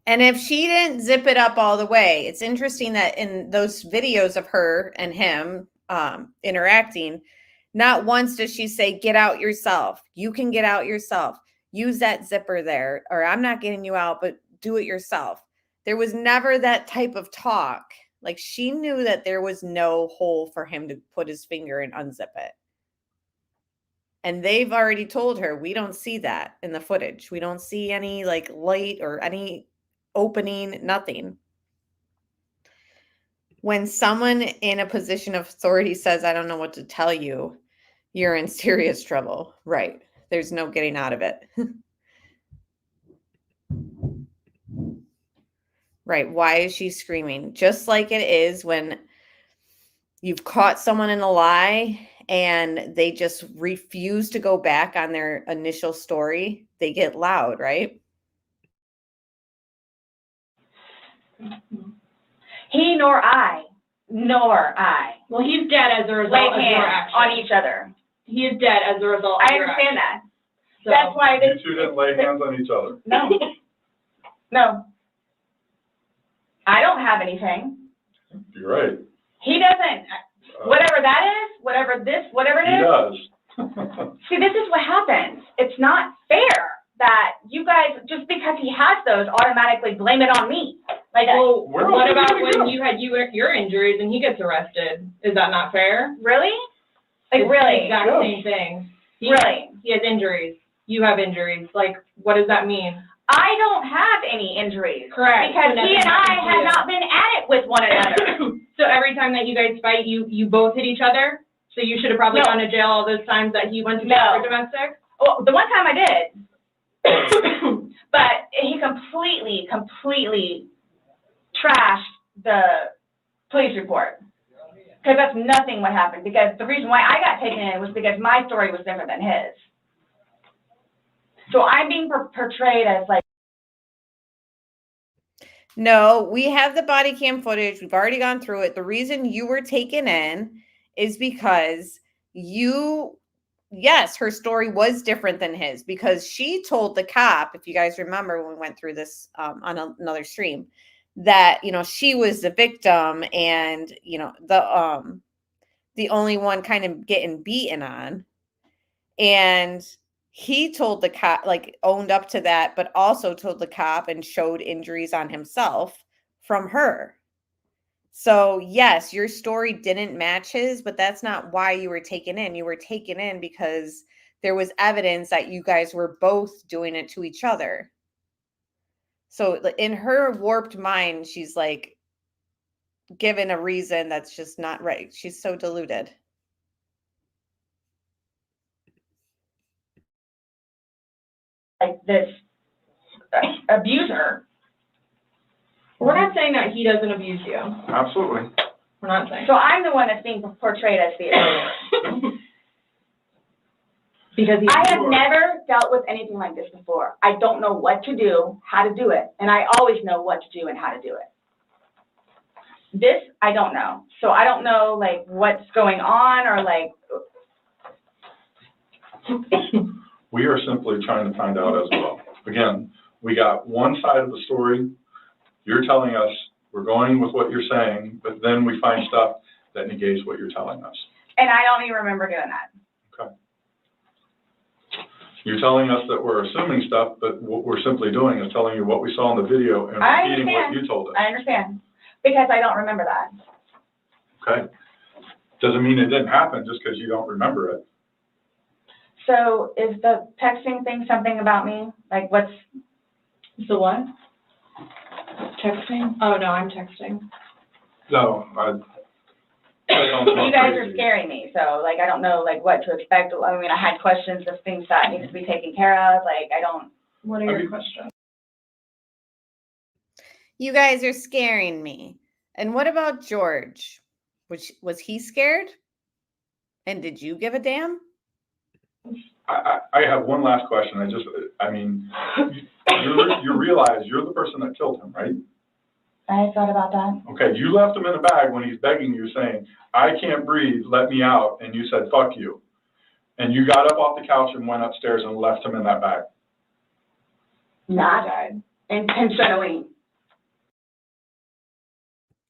And if she didn't zip it up all the way, it's interesting that in those videos of her and him interacting, not once does she say, get out yourself. You can get out yourself. Use that zipper there, or I'm not getting you out, but do it yourself. There was never that type of talk. Like, she knew that there was no hole for him to put his finger and unzip it. And they've already told her, we don't see that in the footage. We don't see any like light or any opening, nothing. When someone in a position of authority says, I don't know what to tell you, you're in serious trouble. Right. There's no getting out of it. Right. Why is she screaming? Just like it is when you've caught someone in a lie and they just refuse to go back on their initial story. They get loud, right? He nor I. Well, he's dead as a result Lay of your hands action. on each other. He is dead as a result I of your understand action. that. That's why You this. two didn't lay hands on each other. No. No. I don't have anything. You're right. He doesn't. Whatever that is, whatever it He is. does. See, this is what happens. it's not fair that you guys, just because he has those, automatically blame it on me. Like, Well, Where else what are we about gonna when go? you had your injuries and he gets arrested? Is that not fair? really? Like, It's the really? exact Yeah. same thing. Really? He has injuries. You have injuries. Like, what does that mean? I don't have any injuries. Correct. Because So nothing he and I happened to have you. not been at it with one another. So every time that you guys fight, you both hit each other? So you should have probably No. gone to jail all those times that he went to No. jail for domestic? Well, the one time I did. But he completely trashed the police report. Because that's nothing what happened. Because the reason why I got taken in was because my story was different than his. So I'm being portrayed as like, No, we have the body cam footage. We've already gone through it. The reason you were taken in is because yes, her story was different than his because she told the cop, if you guys remember when we went through this on another stream, that, she was the victim and, the only one kind of getting beaten on. And he told the cop, like owned up to that, but also told the cop and showed injuries on himself from her. So yes, your story didn't match his, but that's not why you were taken in. You were taken in because there was evidence that you guys were both doing it to each other. So in her warped mind, she's like given a reason that's just not right. She's so deluded. this abuser. We're not saying that he doesn't abuse you. Absolutely. We're not saying. So I'm the one that's being portrayed as the abuser. Because I have never dealt with anything like this before. I don't know what to do, how to do it, and I always know what to do and how to do it. This, I don't know. So I don't know, like, what's going on or, like... We are simply trying to find out as well. Again, we got one side of the story. You're telling us, we're going with what you're saying, but then we find stuff that negates what you're telling us. And I don't even remember doing that. Okay. You're telling us that we're assuming stuff, but what we're simply doing is telling you what we saw in the video and I repeating what understand. you told us. I understand. Because I don't remember that. Okay? Doesn't mean it didn't happen just because you don't remember it. So is the texting thing something about me? Like, what's... The what? Texting? Oh, no, I'm texting. No, You guys are scaring me, so, like, I don't know, like, what to expect. I mean, I had questions of things that need to be taken care of. Like, I don't... What are your questions? You guys are scaring me. And what about George? Was he scared? And did you give a damn? I have one last question. You realize you're the person that killed him, right? I thought about that. Okay, you left him in a bag when he's begging you, saying, I can't breathe, let me out, and you said, fuck you. And you got up off the couch and went upstairs and left him in that bag. Not intentionally.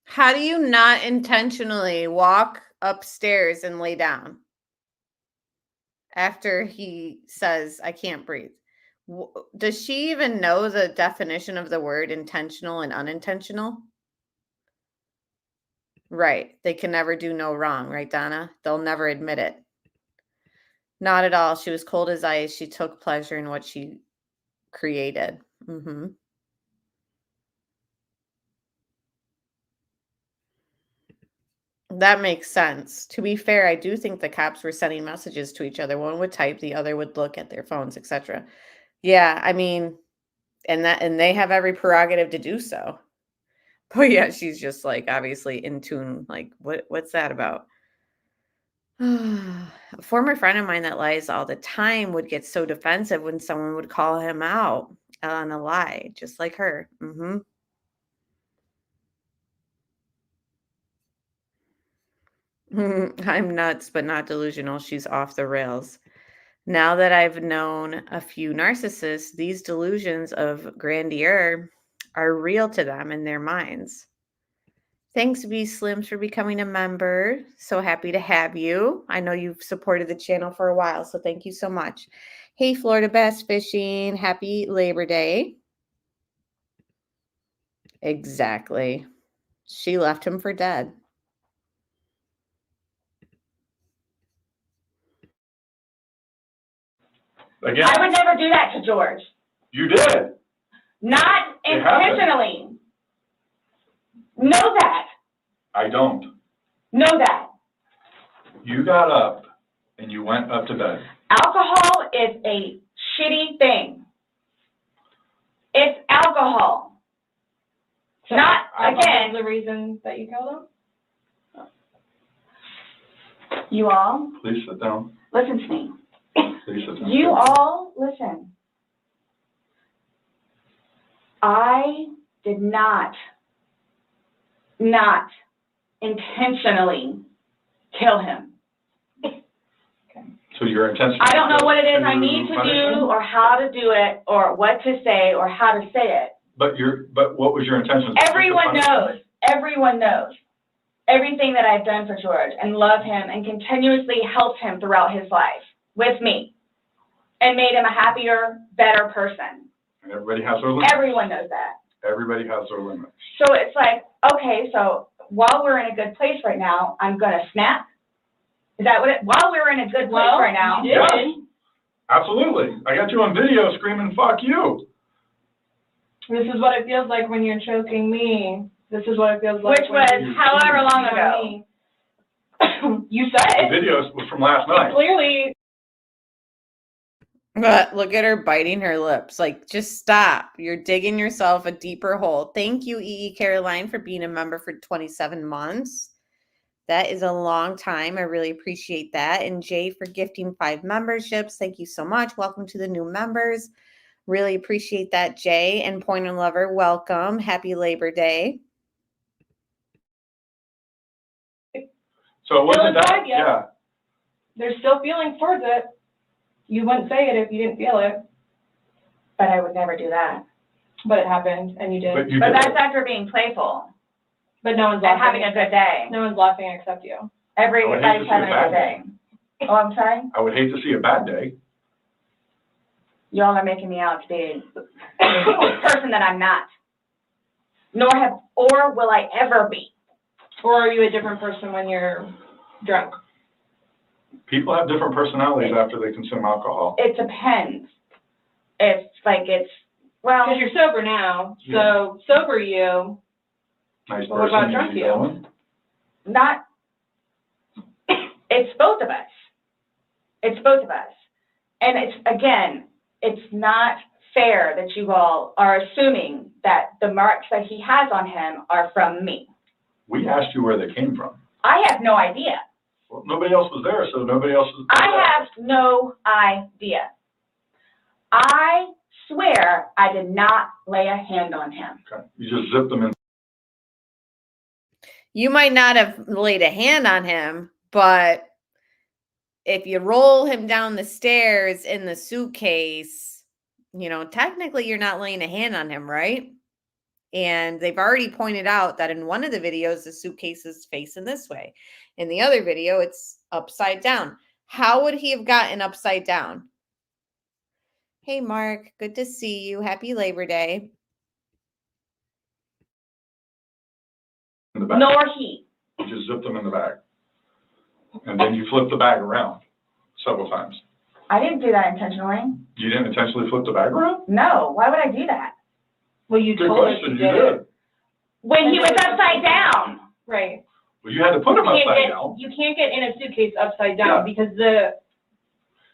How do you not intentionally walk upstairs and lay down after he says, I can't breathe? Does she even know the definition of the word intentional and unintentional? Right. They can never do no wrong, right, Donna? They'll never admit it. Not at all. She was cold as ice. She took pleasure in what she created. Mm-hmm. That makes sense. To be fair, I do think the cops were sending messages to each other. One would type, the other would look at their phones, etc. Yeah, I mean, and they have every prerogative to do so. But yeah, she's just like obviously in tune. Like, what's that about? A former friend of mine that lies all the time would get so defensive when someone would call him out on a lie, just like her. Mm-hmm. I'm nuts, but not delusional. She's off the rails. Now that I've known a few narcissists, these delusions of grandeur are real to them in their minds. Thanks, V Slims, for becoming a member. So happy to have you. I know you've supported the channel for a while, so thank you so much. Hey, Florida Bass Fishing, happy Labor Day. Exactly. She left him for dead. Again, I would never do that to George. you did. Not It happened. intentionally. Know that. I don't. Know that. You got up and you went up to bed. Alcohol is a shitty thing. It's alcohol. So Not, again, the reason that you killed him? you all, Please sit down. listen to me. Please sit down. You all, listen. I did not intentionally kill him. So your intention. I don't know what it is I need to punish do him? or how to do it or what to say or how to say it. But what was your intention? Everyone knows. Everyone knows everything that I've done for George and love him and continuously helped him throughout his life with me and made him a happier, better person. And everybody has their limits. Everyone knows that. Everybody has their limits. So it's like, okay, so while we're in a good place right now, I'm going to snap. Is that what it, while we're in a good place right now? You did. Yes. Absolutely. I got you on video screaming, "Fuck you." This is what it feels like when you're choking me. This is what it feels like. Which was however long ago. You said The video was from last night. clearly. Look at her biting her lips. Like, just stop. You're digging yourself a deeper hole. Thank you, E.E. Caroline, for being a member for 27 months. That is a long time. I really appreciate that. And Jay for gifting 5 memberships. Thank you so much. Welcome to the new members. Really appreciate that, Jay. And Pointer Lover, welcome. Happy Labor Day. So it wasn't Still that, inside yet. yeah. There's still feelings towards it. You wouldn't say it if you didn't feel it, But I would never do that. but it happened and you did. But you But did. that's after being playful But no one's and laughing. having a good day. No one's laughing except you. Everybody's I would hate to see having a a bad good day. Oh, I'm sorry? I would hate to see a bad day. Y'all are making me out to be a person that I'm not. Or will I ever be. Or are you a different person when you're drunk? People have different personalities after they consume alcohol. It depends. Well, Because you're sober now, so sober you. Nice Well, what about person, drunk easy you? going. not, it's both of us. It's both of us. And it's not fair that you all are assuming that the marks that he has on him are from me. We asked you where they came from. I have no idea. Well, nobody else was there, so nobody else was there. I have no idea. I swear I did not lay a hand on him. Okay. You just zipped them in. You might not have laid a hand on him, but if you roll him down the stairs in the suitcase, technically you're not laying a hand on him, right? And they've already pointed out that in one of the videos, the suitcase is facing this way. In the other video, it's upside down. How would he have gotten upside down? Hey, Mark, good to see you. Happy Labor Day. In the bag. Nor he. You just zipped them in the bag. And then you flipped the bag around several times. I didn't do that intentionally. You didn't intentionally flip the bag around? No, why would I do that? Well, you Good told us question, you you did. did. When he was upside down. Right. Well, you had to put them upside down. You can't get in a suitcase upside down because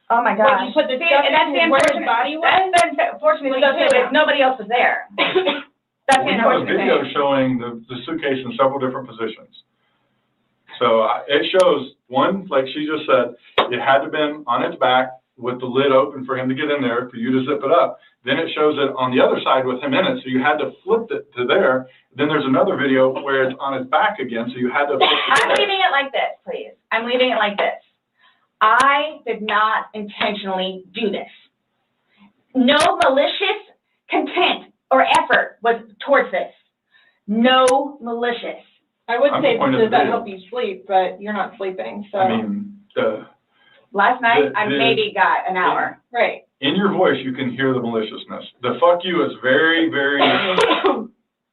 Oh my gosh. when you put the See, stuff and that's the in where his unfortunate. body was. That's the unfortunate thing Was too, upside is nobody else was there. That's the We have a unfortunate video thing. showing the suitcase in several different positions. So it shows, one, like she just said, it had to have been on its back with the lid open for him to get in there, for you to zip it up. Then it shows it on the other side with him in it, so you had to flip it to there. Then there's another video where it's on its back again, so you had to flip it I'm to there. leaving it like this, please. I'm leaving it like this. I did not intentionally do this. No malicious content or effort was towards this. No malicious. I would I'm say the point of does the that video. help you sleep, but you're not sleeping, so. I mean, Last night, I the- maybe got an hour. Right. in your voice, you can hear the maliciousness. The fuck you is very, very,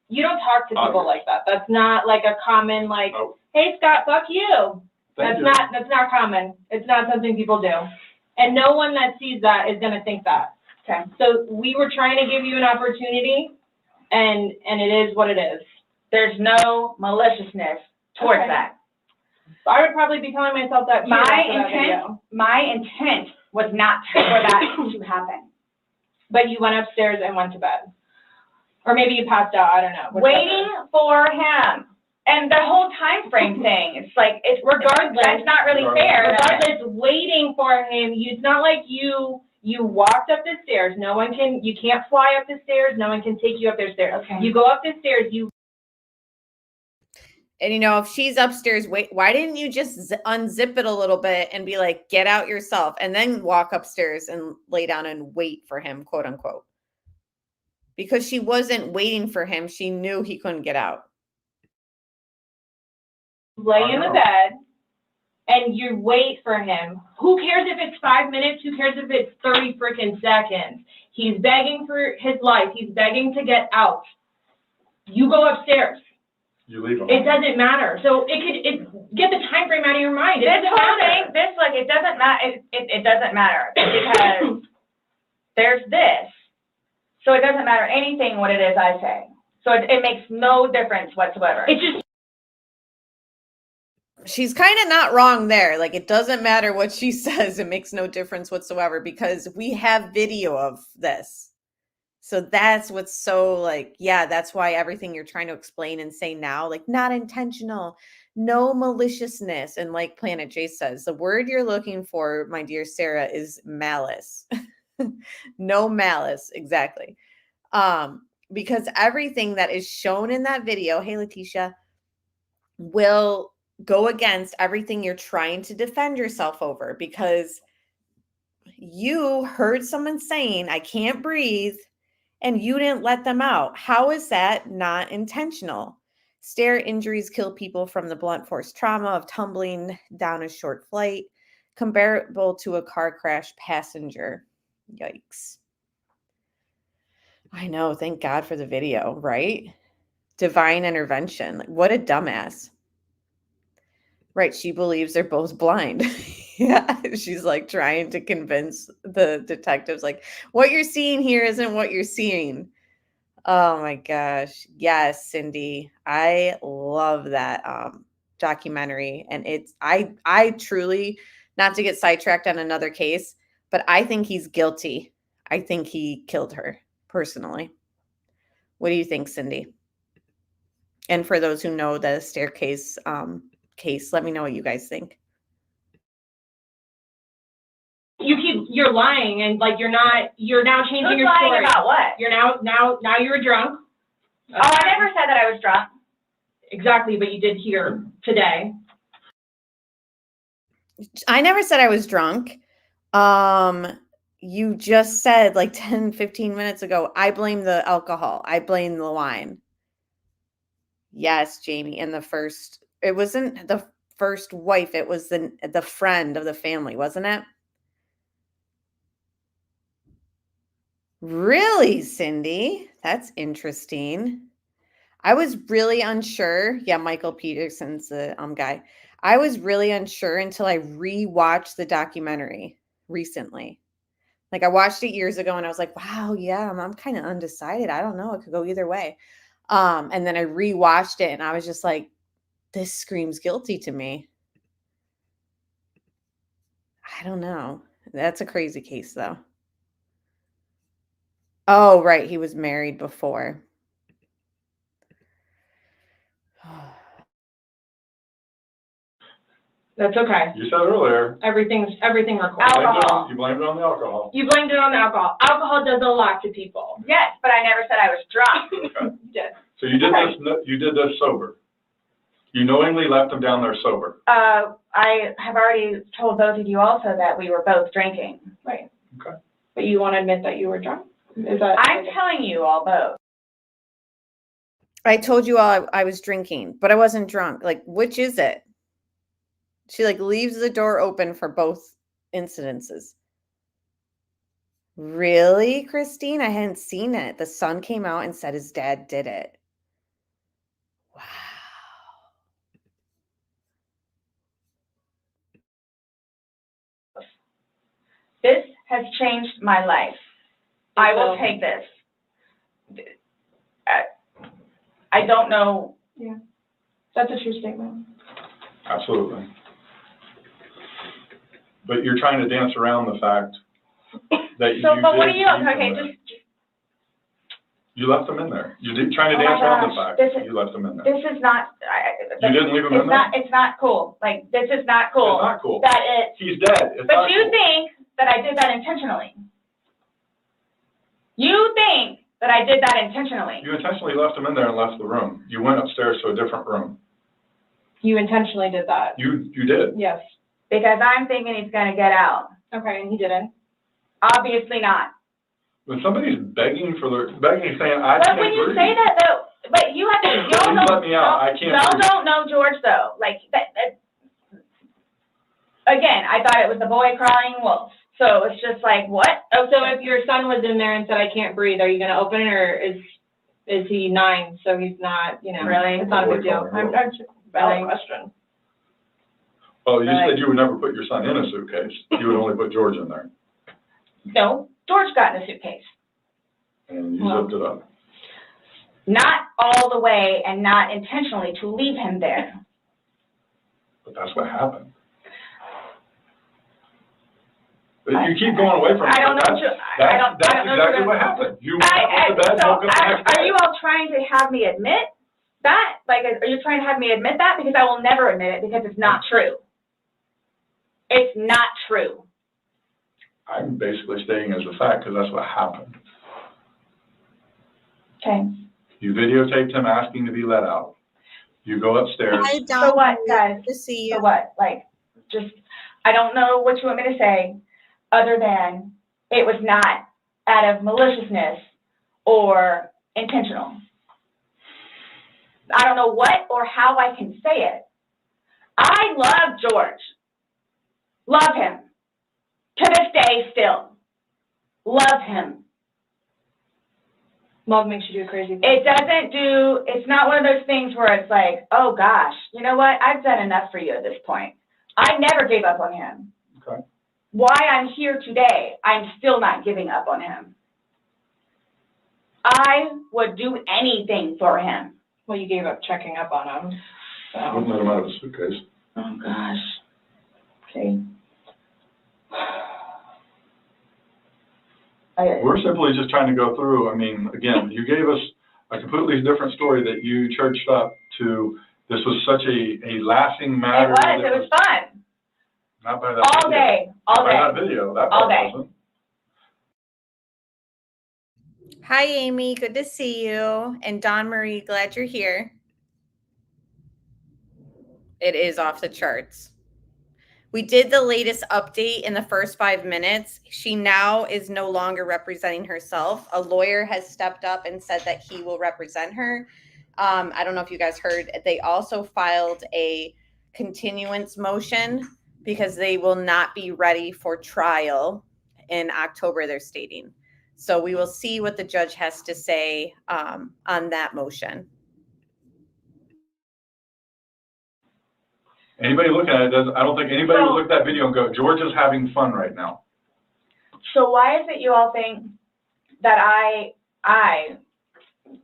You don't talk to people like that. That's not like a common, like, Oh. hey, Scott, fuck you. thank you. That's not common. It's not something people do. And no one that sees that is gonna think that. Okay. So we were trying to give you an opportunity, and it is what it is. There's no maliciousness towards Okay. that. I would probably be telling myself that too after that video. My intent was not for that to happen. But you went upstairs and went to bed. Or maybe you passed out, I don't know. Whichever. Waiting for him. And the whole time frame thing, it's like, it's Regardless. that's not really fair. Regardless, waiting for him, it's not like you walked up the stairs. You can't fly up the stairs. No one can take you up the stairs. Okay. You go up the stairs, And if she's upstairs, wait, why didn't you just unzip it a little bit and be like, get out yourself, and then walk upstairs and lay down and wait for him, quote unquote? Because she wasn't waiting for him. She knew he couldn't get out. lay in the bed, and you wait for him. Who cares if it's 5 minutes? Who cares if it's 30 freaking seconds? He's begging for his life. He's begging to get out. You go upstairs. You leave them. It doesn't matter. So get the time frame out of your mind. It This doesn't whole matter. thing, it doesn't matter, it doesn't matter, because there's this. So it doesn't matter anything what it is I say. So it makes no difference whatsoever. It's just, She's kind of not wrong there. Like, it doesn't matter what she says. It makes no difference whatsoever, because we have video of this. So that's what's so, like, yeah, that's why everything you're trying to explain and say now, like, not intentional, no maliciousness. And like Planet J says, the word you're looking for, my dear Sarah, is malice. No malice. Exactly. Because everything that is shown in that video, hey, Letitia, will go against everything you're trying to defend yourself over, because you heard someone saying, I can't breathe, and you didn't let them out. How is that not intentional? Stair injuries kill people from the blunt force trauma of tumbling down a short flight, comparable to a car crash passenger. Yikes. I know. Thank God for the video, right? Divine intervention. Like, what a dumbass. Right. She believes they're both blind. Yeah. She's like trying to convince the detectives, like, what you're seeing here isn't what you're seeing. Oh my gosh. Yes, Cindy. I love that documentary. And I truly, not to get sidetracked on another case, but I think he's guilty. I think he killed her personally. What do you think, Cindy? And for those who know the staircase case, let me know what you guys think. you're lying, and like you're now changing Who's your lying story. about what? You're now you're drunk. Oh, I never said that I was drunk. Exactly, but you did here today. I never said I was drunk. You just said like 10, 15 minutes ago, I blame the alcohol. I blame the wine. Yes, Jamie. And it wasn't the first wife. It was the friend of the family, wasn't it? Really, Cindy? That's interesting. I was really unsure. Yeah, Michael Peterson's the guy. I was really unsure until I rewatched the documentary recently. Like, I watched it years ago and I was like, wow, yeah, I'm kind of undecided. I don't know. It could go either way. And then I rewatched it and I was just like, this screams guilty to me. I don't know. That's a crazy case, though. Oh, right. He was married before. That's okay. You said earlier. Everything recorded. Alcohol. You blamed it on the alcohol. You blamed it on the alcohol. Alcohol does a lot to people. Yes, but I never said I was drunk. Okay. You did. So you did this sober. You knowingly left them down there sober. I have already told both of you also that we were both drinking. Right. Okay. But you want to admit that you were drunk? Is that? I'm telling you all both. I told you all I was drinking, but I wasn't drunk. Like, which is it? She like leaves the door open for both incidences. Really, Christine? I hadn't seen it. The son came out and said his dad did it. Wow. This has changed my life. I will take this. I don't know. Yeah, that's a true statement. Absolutely. But you're trying to dance around the fact that So, you but what did are you, leave them okay, there. just, You left them in there. You did, trying to Oh my dance around the gosh, fact this that is- you left them in there. this is not, You didn't leave them in there? It's not cool. Like, this is not cool. It's not cool. That it, He's dead. It's but not you cool. think that I did that intentionally. You think that I did that intentionally. You intentionally left them in there and left the room. You went upstairs to a different room. You intentionally did that. You did. Yes. Because I'm thinking he's gonna get out. Okay, and he didn't. Obviously not. When somebody's begging, saying, I But can't when you breathe. say that though, but you have to, y'all Please let me out. I can't y'all breathe. don't know George though. Like that, again, I thought it was the boy crying wolf. So it's just like, what? Oh, so if your son was in there and said, I can't breathe, are you gonna open it, or is he 9, so he's not, you know? Really? It's not a big deal. Really? I'm just valid question. Oh, you Right. said you would never put your son in a suitcase. You would only put George in there. No, George got in a suitcase. And you Well. zipped it up. Not all the way and not intentionally to leave him there. But that's what happened. But you keep going away from it. I don't know. That's I don't know exactly what happened. You went up to bed, So woke up the next are day. you all trying to have me admit that? Like, are you trying to have me admit that? Because I will never admit it because it's not true. It's not true. I'm basically stating as a fact because that's what happened. Okay. You videotaped him asking to be let out. You go upstairs. Hi, Don. So what, guys? Good to see So you. what? Like, just, I don't know what you want me to say other than it was not out of maliciousness or intentional. I don't know what or how I can say it. I love George. Love him. To this day still. Love him. Love makes you do crazy things. It's not one of those things where it's like, oh gosh, you know what? I've done enough for you at this point. I never gave up on him. Okay. Why I'm here today, I'm still not giving up on him. I would do anything for him. Well, you gave up checking up on him. So. Wouldn't let him out of the suitcase. Oh gosh. Okay. We're simply just trying to go through, I mean, again, you gave us a completely different story that you churched up to. This was such a lasting matter. It was fun. Not by that All video. day. All Not by day. that video. That All part day. wasn't. Hi, Amy. Good to see you. And Dawn Marie, glad you're here. It is off the charts. We did the latest update in the first 5 minutes. She now is no longer representing herself. A lawyer has stepped up and said that he will represent her. I don't know if you guys heard, they also filed a continuance motion because they will not be ready for trial in October, they're stating. So we will see what the judge has to say on that motion. Anybody looking at it doesn't, I don't think anybody would look at that video and go, George is having fun right now. So why is it you all think that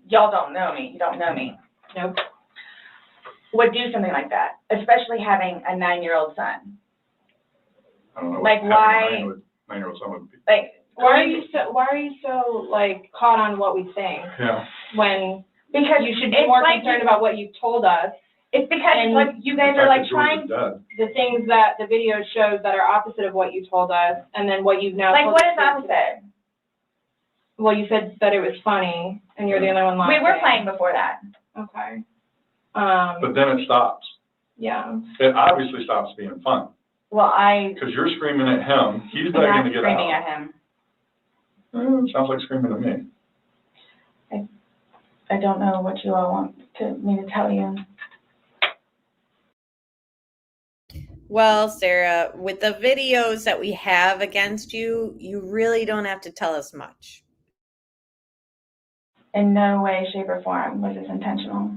y'all don't know me, you don't know me, Nope. would do something like that, especially having a 9-year-old son? I don't know. Like, what why- having a 9-year-old son would be. Like, Why are you so like caught on what we think Yeah. when because you should be it's more like concerned about what you've told us? It's because and what you guys The are fact like that George trying, is dead. The things that the video shows that are opposite of what you told us, and then what you've now like told what us is opposite? Well, you said that it was funny, and you're the only one laughing. We were playing before that. Okay. But then it stops. Yeah. It obviously stops being fun. Well, Because you're screaming at him. He's I'm begging not to get screaming out. at him. Sounds like screaming at me. I don't know what you all want me to tell you. Well, Sarah, with the videos that we have against you, you really don't have to tell us much. In no way, shape, or form was this intentional.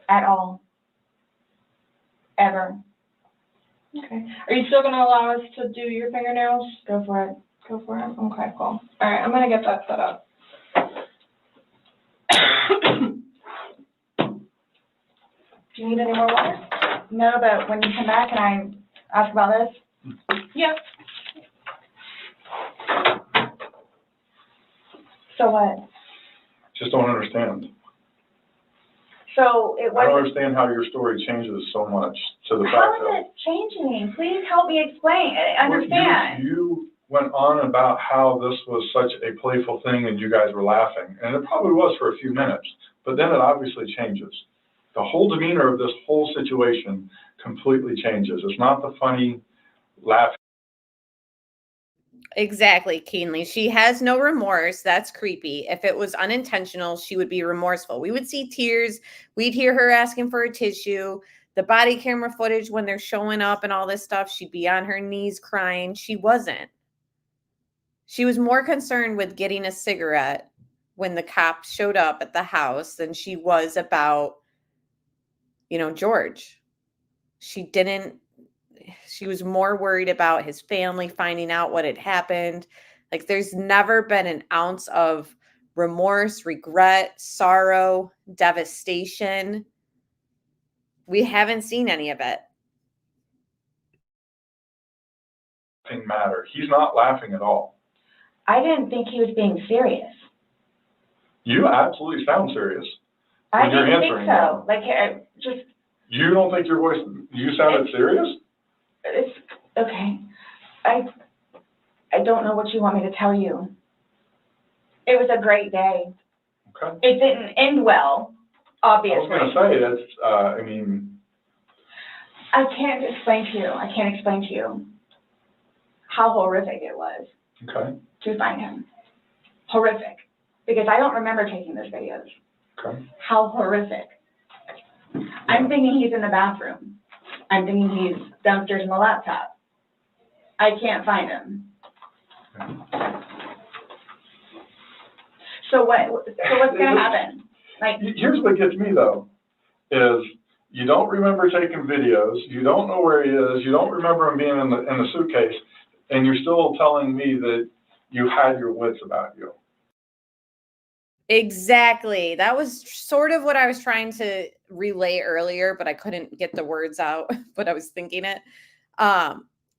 At all. Ever. Okay. Are you still going to allow us to do your fingernails? Go for it. Go for it. Okay, cool. All right, I'm going to get that set up. Do you need any more water? No, but when you come back and I ask about this? Yeah. So what? Just don't understand. So it I don't wasn't. understand how your story changes so much to the How fact is that. it changing? Please help me explain. Understand. You went on about how this was such a playful thing and you guys were laughing, and it probably was for a few minutes, but then it obviously changes. The whole demeanor of this whole situation completely changes. It's not the funny laughing. Exactly, Keenly. She has no remorse. That's creepy. If it was unintentional, she would be remorseful. We would see tears. We'd hear her asking for a tissue. The body camera footage when they're showing up and all this stuff, she'd be on her knees crying. She wasn't. She was more concerned with getting a cigarette when the cops showed up at the house than she was about, George. She was more worried about his family finding out what had happened. Like, there's never been an ounce of remorse, regret, sorrow, devastation. We haven't seen any of it. Matter. He's not laughing at all. I didn't think he was being serious. You absolutely sound serious. I When you're didn't think answering so. that. Like, just. You don't think your voice, you sounded serious? It's okay. I don't know what you want me to tell you. It was a great day. Okay. It didn't end well, obviously. I was going to say, that's, I can't explain to you how horrific it was okay. to find him. Horrific. Because I don't remember taking those videos. Okay. How horrific. I'm thinking he's in the bathroom. I'm thinking he's downstairs in the laptop. I can't find him. So what's going to happen? Like, here's what gets me though, is you don't remember taking videos, you don't know where he is, you don't remember him being in the suitcase, and you're still telling me that you had your wits about you. Exactly. That was sort of what I was trying to relay earlier, but I couldn't get the words out, but I was thinking it.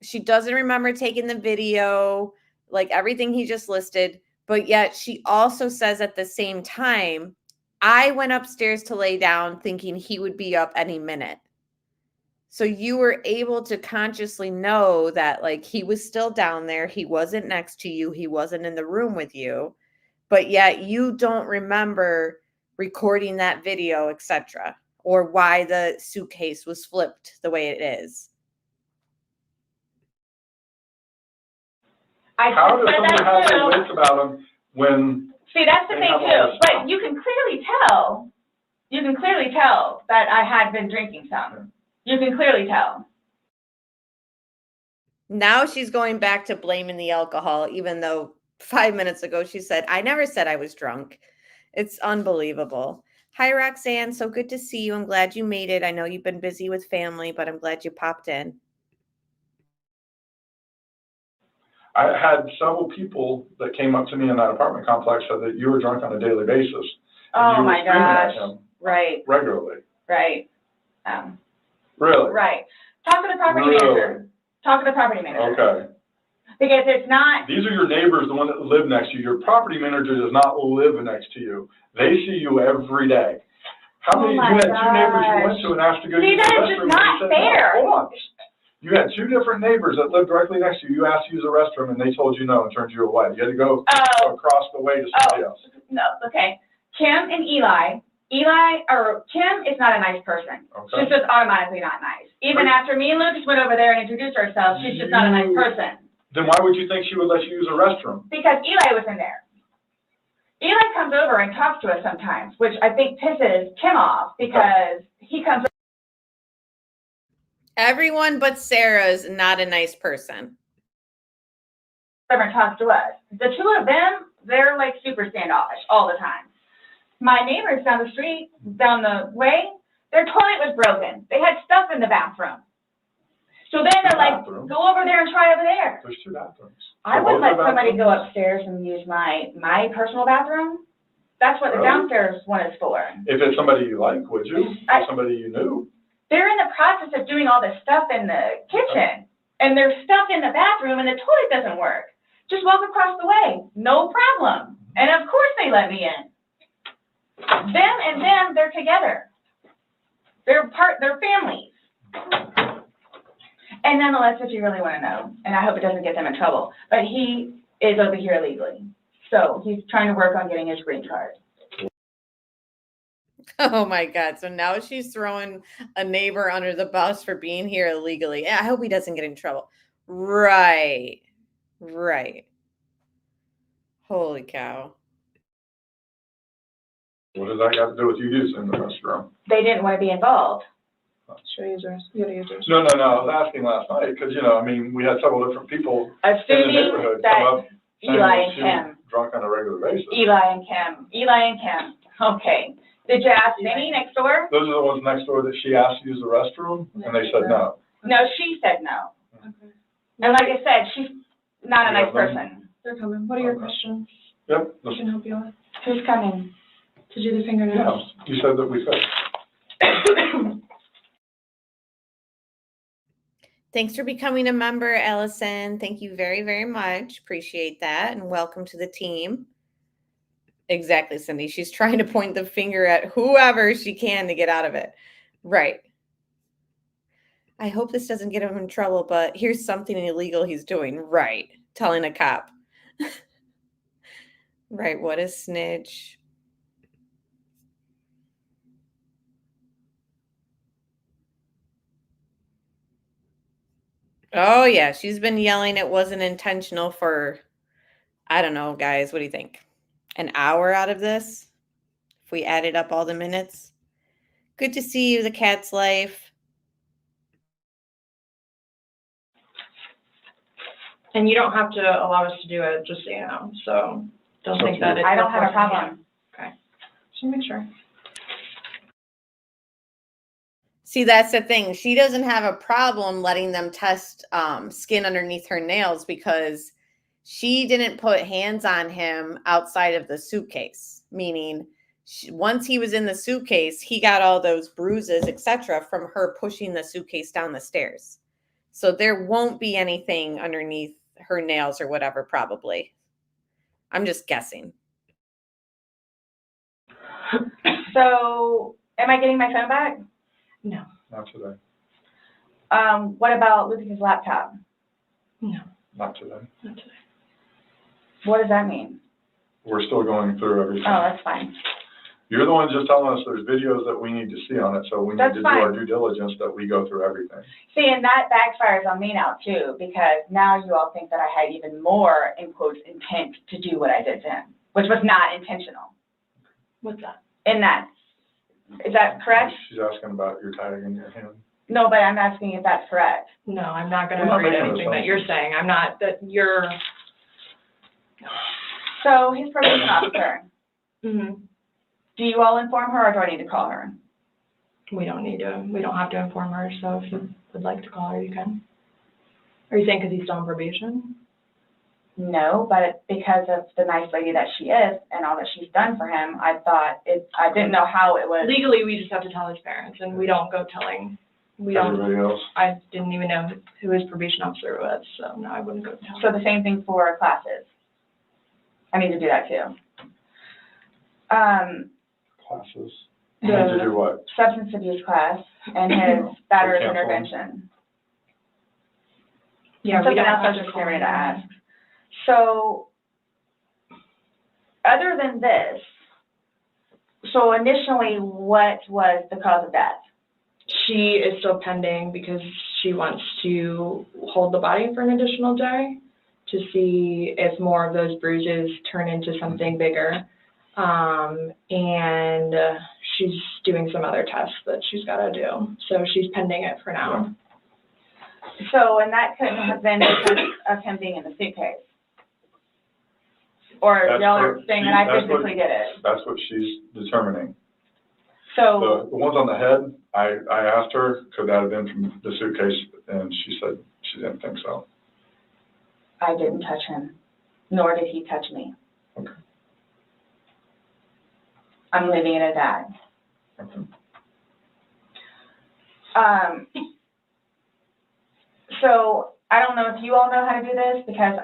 She doesn't remember taking the video, like everything he just listed, but yet she also says at the same time, I went upstairs to lay down thinking he would be up any minute. So you were able to consciously know that, like, he was still down there. He wasn't next to you. He wasn't in the room with you. But yet you don't remember recording that video, etc., or why the suitcase was flipped the way it is. How does someone have their wits about them when? See, that's the thing too. But you can clearly tell. You can clearly tell that I had been drinking some. You can clearly tell. Now she's going back to blaming the alcohol, even though 5 minutes ago she said, I never said I was drunk. It's unbelievable. Hi, Roxanne. So good to see you. I'm glad you made it. I know you've been busy with family, but I'm glad you popped in. I had several people that came up to me in that apartment complex said that you were drunk on a daily basis. Oh my gosh. Right. Regularly. Right. Really? Right. Talk to the property manager. Talk to the property manager. Okay. Because it's not. These are your neighbors, the one that live next to you. Your property manager does not live next to you. They see you every day. How many? You had two neighbors you went to and asked to go to the restroom. See, that is just not fair. No, hold on. You had two different neighbors that lived directly next to you. You asked to use the restroom and they told you no and turned you away. You had to go across the way to somebody else. No, okay. Kim and Kim is not a nice person. Okay. She's just automatically not nice. Even after me and Lucas went over there and introduced ourselves, she's just not a nice person. Then why would you think she would let you use a restroom? Because Eli was in there. Eli comes over and talks to us sometimes, which I think pisses Kim off because he comes Everyone but Sarah is not a nice person. over and talks to us. The two of them, they're like super standoffish all the time. My neighbors down the street, down the way, their toilet was broken. They had stuff in the bathroom. So then they're like, go over there and try over there. There's 2 bathrooms. I wouldn't let somebody go upstairs and use my personal bathroom. That's what the downstairs one is for. If it's somebody you like, would you? Somebody you knew? They're in the process of doing all this stuff in the kitchen, and there's stuff in the bathroom, and the toilet doesn't work. Just walk across the way, no problem. And of course they let me in. Them and them, they're together. They're families. And nonetheless, if you really want to know, and I hope it doesn't get them in trouble, but he is over here illegally. So he's trying to work on getting his green card. Oh my God. So now she's throwing a neighbor under the bus for being here illegally. I hope he doesn't get in trouble. Right. Holy cow. What does that got to do with you using the restroom? They didn't want to be involved. Should I use yours? You gotta use yours. No, I was asking last night, because, we had several different people in the Assuming neighborhood that come up saying Eli that and she was Kim. drunk on a regular basis. Eli and Kim. Okay. Did you ask Vinny next door? Those are the ones next door that she asked to use the restroom, and they said no. No, she said no. Okay. And like I said, she's not a nice person. They're coming. What are your questions? Yep. I can help you with. Who's coming? To do the fingernails. Yeah, you said that we could. Thanks for becoming a member, Allison. Thank you very, very much. Appreciate that. And welcome to the team. Exactly, Cindy. She's trying to point the finger at whoever she can to get out of it. Right. I hope this doesn't get him in trouble, but here's something illegal he's doing. Right. Telling a cop. Right. What a snitch. Oh, yeah. She's been yelling it wasn't intentional for, I don't know, guys. What do you think? An hour out of this? If we added up all the minutes? Good to see you, the cat's life. And you don't have to allow us to do it, just so you know. So don't think that it's. I don't have a problem. Okay. Just make sure. See, that's the thing. She doesn't have a problem letting them test skin underneath her nails because she didn't put hands on him outside of the suitcase, meaning once he was in the suitcase, he got all those bruises, etc., from her pushing the suitcase down the stairs. So there won't be anything underneath her nails or whatever, probably. I'm just guessing. So, am I getting my phone back? No. Not today. What about Lucas's laptop? No. Not today. Not today. What does that mean? We're still going through everything. Oh, that's fine. You're the one just telling us there's videos that we need to see on it, so we need That's to fine. do our due diligence that we go through everything. See, and that backfires on me now too, because now you all think that I had even more, in quotes, intent to do what I did to him, which was not intentional. What's that? In that, is that correct? She's asking about your tag in your hand. No, but I'm asking if that's correct. No, I'm not going to We're not agree to making anything that assumptions. you're saying. I'm not, that you're. So his probation officer, Mm-hmm. do you all inform her or do I need to call her? We don't have to inform her, so if you would like to call her, you can. Are you saying because he's still on probation? No, but because of the nice lady that she is and all that she's done for him, I didn't know how it was. Legally, we just have to tell his parents, and we don't go telling. Everybody else? I didn't even know who his probation officer was, so no, I wouldn't go tell. So the same thing for classes. I need to do that too. Classes. You need to do what? Substance abuse class and his battery Cancel. intervention. Yeah, we Something don't else I have was to just call getting ready to him. ask. So, other than this, so initially, what was the cause of death? She is still pending because she wants to hold the body for an additional day to see if more of those bruises turn into something bigger. And she's doing some other tests that she's got to do. So she's pending it for now. So, and that couldn't have been because of him being in the suitcase? Or That's y'all her- are saying she- that I that's what- physically did it? That's what she's determining. So, The ones on the head, I asked her, could that have been from the suitcase, and she said she didn't think so. I didn't touch him, nor did he touch me. Okay. I'm leaving it at that. Okay. So I don't know if you all know how to do this because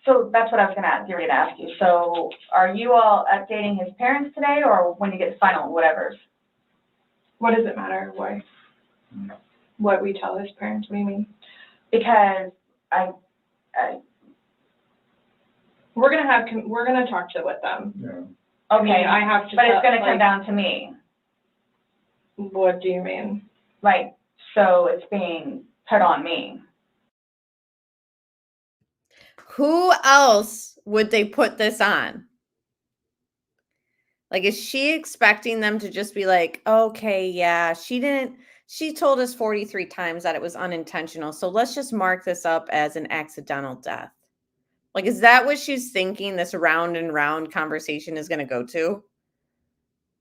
so that's what I was gonna get ready to ask you. So are you all updating his parents today or when you get the final whatevers? What does it matter? Why? What we tell his parents? What do you mean? Because We're gonna talk with them. Yeah. okay, I have to. but it's gonna like, come down to me. What do you mean? Like, so it's being put on me. Who else would they put this on? Like, is she expecting them to just be like, okay, yeah, she told us 43 times that it was unintentional. So let's just mark this up as an accidental death. Like, is that what she's thinking this round and round conversation is going to go to?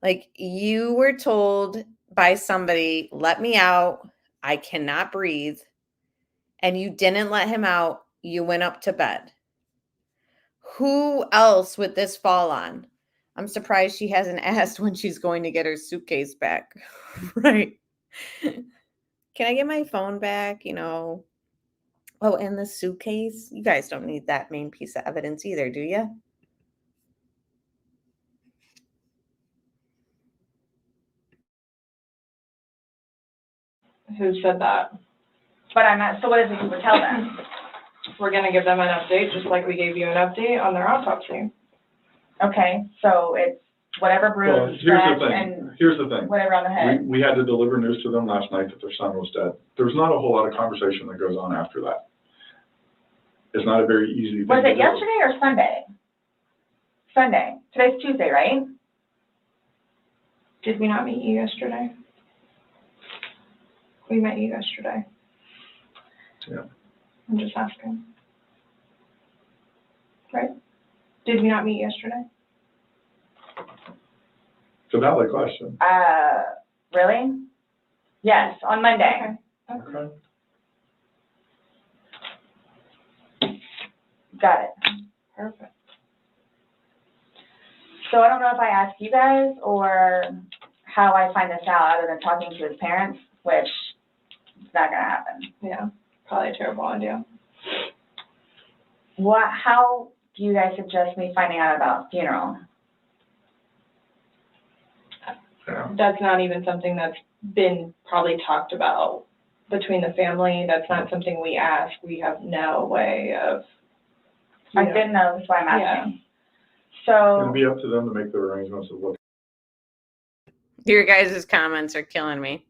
Like, you were told by somebody, let me out. I cannot breathe. And you didn't let him out. You went up to bed. Who else would this fall on? I'm surprised she hasn't asked when she's going to get her suitcase back. Right. Can I get my phone back? You know. Oh, and the suitcase? You guys don't need that main piece of evidence either, do you? Who said that? But I'm not, so what is it you would tell them? We're gonna give them an update, just like we gave you an update on their autopsy. Okay, so it's whatever Well, bruise, here's scratch, the and thing, here's the thing. whatever on the head. We had to deliver news to them last night that their son was dead. There's not a whole lot of conversation that goes on after that. It's not a very easy thing to do. Was it yesterday or Sunday? Sunday. Today's Tuesday, right? Did we not meet you yesterday? We met you yesterday. Yeah. I'm just asking. Right? Did we not meet yesterday? It's a valid question. Really? Yes, on Monday. Okay. Got it. Perfect. So I don't know if I asked you guys or how I find this out other than talking to his parents, which is not gonna happen. Yeah, probably a terrible idea. How do you guys suggest me finding out about funeral? Yeah. That's not even something that's been probably talked about between the family. That's not something we ask. We have no way of. I didn't know, that's why I'm asking. It'll So, be up to them to make the arrangements of what. Your guys' comments are killing me.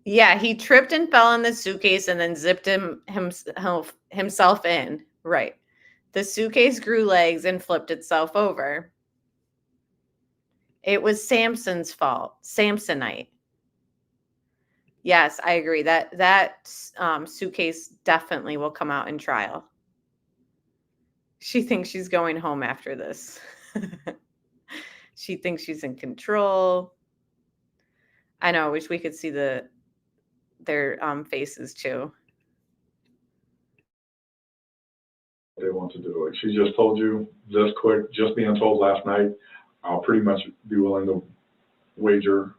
Yeah, he tripped and fell in the suitcase and then zipped himself in. Right. The suitcase grew legs and flipped itself over. It was Samson's fault. Samsonite. Yes, I agree. That suitcase definitely will come out in trial. She thinks she's going home after this. She thinks she's in control. I know. I wish we could see their faces too. They want to do. Like she just told you this quick, just being told last night, I'll pretty much be willing to wager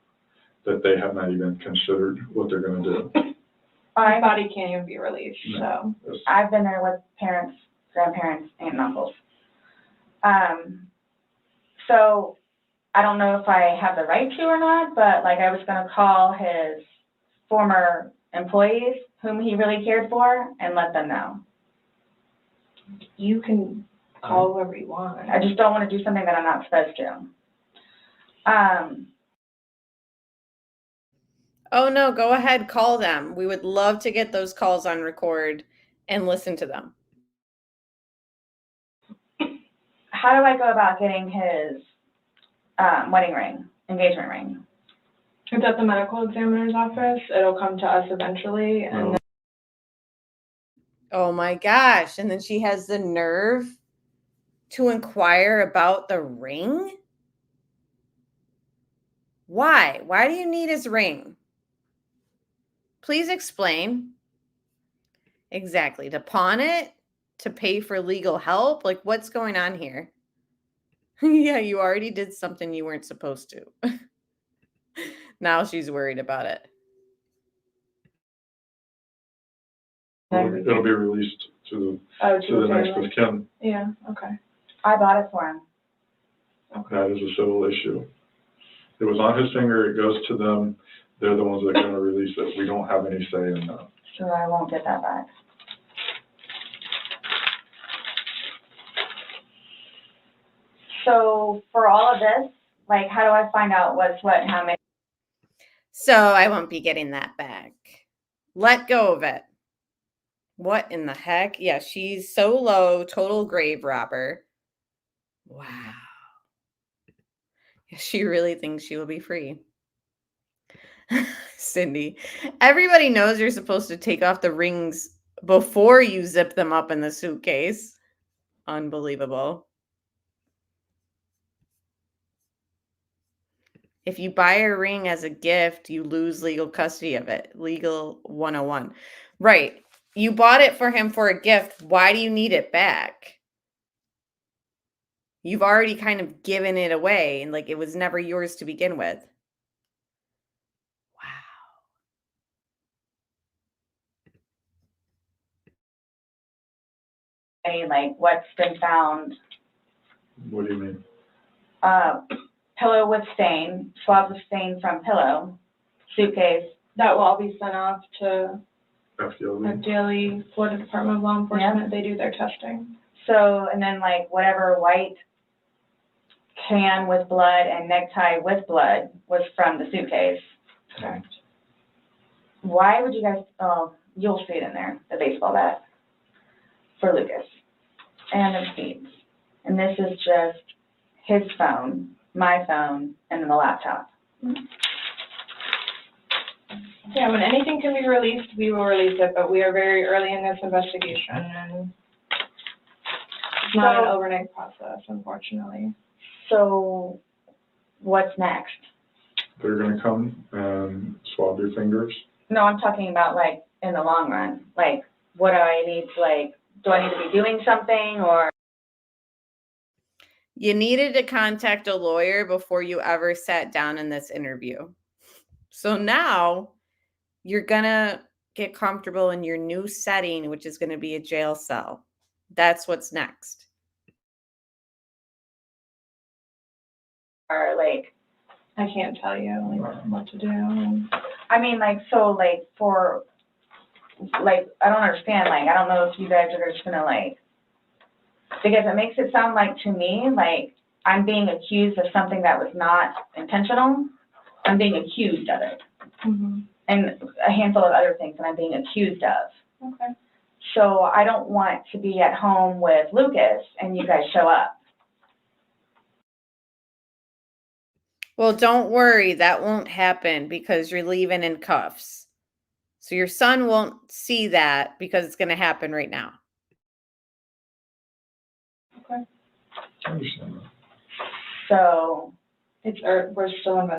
that they have not even considered what they're going to do. My body can't even be released, so. I've been there with parents, grandparents, and uncles. So I don't know if I have the right to or not, but like I was gonna call his former employees whom he really cared for and let them know. You can call whoever you want. I just don't want to do something that I'm not supposed to. Oh no, go ahead, call them. We would love to get those calls on record and listen to them. how do I go about getting his wedding ring, engagement ring? It's at the medical examiner's office. It'll come to us eventually, and then Oh my gosh. And then she has the nerve to inquire about the ring? Why? Why do you need his ring? Please explain. Exactly. To pawn it? To pay for legal help? Like, what's going on here? Yeah, you already did something you weren't supposed to. Now she's worried about it. It'll be released to oh, the next family. of kin. Yeah. Okay. I bought it for him. That is a civil issue. It was on his finger, it goes to them, they're the ones that are gonna release it. We don't have any say in that. So I won't get that back. So for all of this, like, how do I find out what's what and how many? So I won't be getting that back. Let go of it. What in the heck? Yeah, she's so low, total grave robber. Wow. She really thinks she will be free. Cindy, everybody knows you're supposed to take off the rings before you zip them up in the suitcase. Unbelievable. If you buy a ring as a gift, you lose legal custody of it. Legal 101. Right. You bought it for him for a gift. Why do you need it back? You've already kind of given it away, and like it was never yours to begin with. Like, what's been found? What do you mean? Pillow with stain, swabs of stain from pillow, suitcase. That will all be sent off to FDLE? FDLE, Florida Department of Law Enforcement. They do their testing. So, and then like whatever white can with blood and necktie with blood was from the suitcase. Correct. Why would you guys, oh, you'll see it in there, the baseball bat for Lucas and the seeds. And this is just his phone, my phone, and then the laptop. Yeah, when anything can be released, we will release it, but we are very early in this investigation, and it's not an overnight process, unfortunately. So what's next? They're gonna come and swab your fingers. No, I'm talking about like in the long run. Like, what do I need to like, do I need to be doing something or? You needed to contact a lawyer before you ever sat down in this interview. So now you're going to get comfortable in your new setting, which is going to be a jail cell. That's what's next. Or like, I can't tell you like what to do. I mean, like, so like for, like, I don't understand, like, I don't know if you guys are just gonna like, because it makes it sound like to me, like, I'm being accused of something that was not intentional. I'm being accused of it. Mm-hmm. And a handful of other things that I'm being accused of. Okay. So I don't want to be at home with Lucas and you guys show up. Well, don't worry. That won't happen because you're leaving in cuffs. So your son won't see that because it's going to happen right now. Okay. I understand that. So We're still in.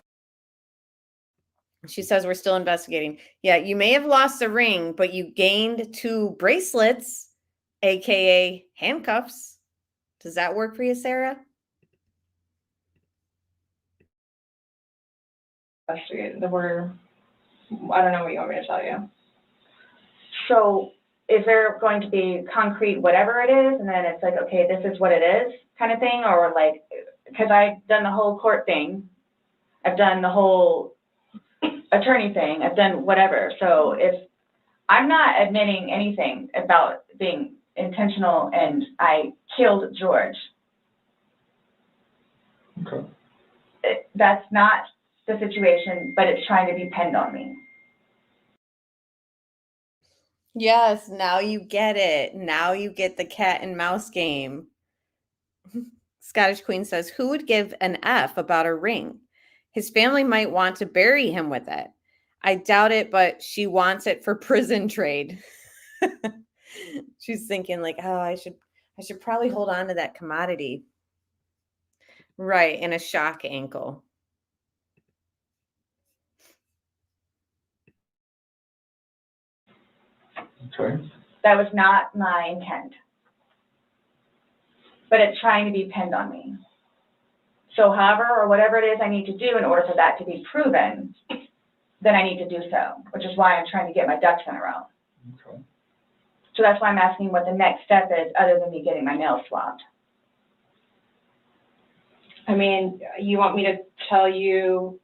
She says we're still investigating. Yeah, you may have lost the ring, but you gained 2 bracelets, aka handcuffs. Does that work for you, Sarah? Investigate. I don't know what you want me to tell you. So is there going to be concrete whatever it is, and then it's like, okay, this is what it is kind of thing? Or like, because I've done the whole court thing. I've done the whole attorney thing. I've done whatever. So if I'm not admitting anything about being intentional and I killed George, Okay. that's not the situation, but it's trying to be pinned on me. Yes, now you get it. Now you get the cat and mouse game. Scottish Queen says, who would give an F about a ring? His family might want to bury him with it. I doubt it, but she wants it for prison trade. She's thinking like, oh, I should probably hold on to that commodity. Right, and a shock ankle. Okay. That was not my intent. But it's trying to be pinned on me. So however, or whatever it is I need to do in order for that to be proven, then I need to do so, which is why I'm trying to get my ducks in a row. Okay. So that's why I'm asking what the next step is other than me getting my nails swabbed. I mean, you want me to tell you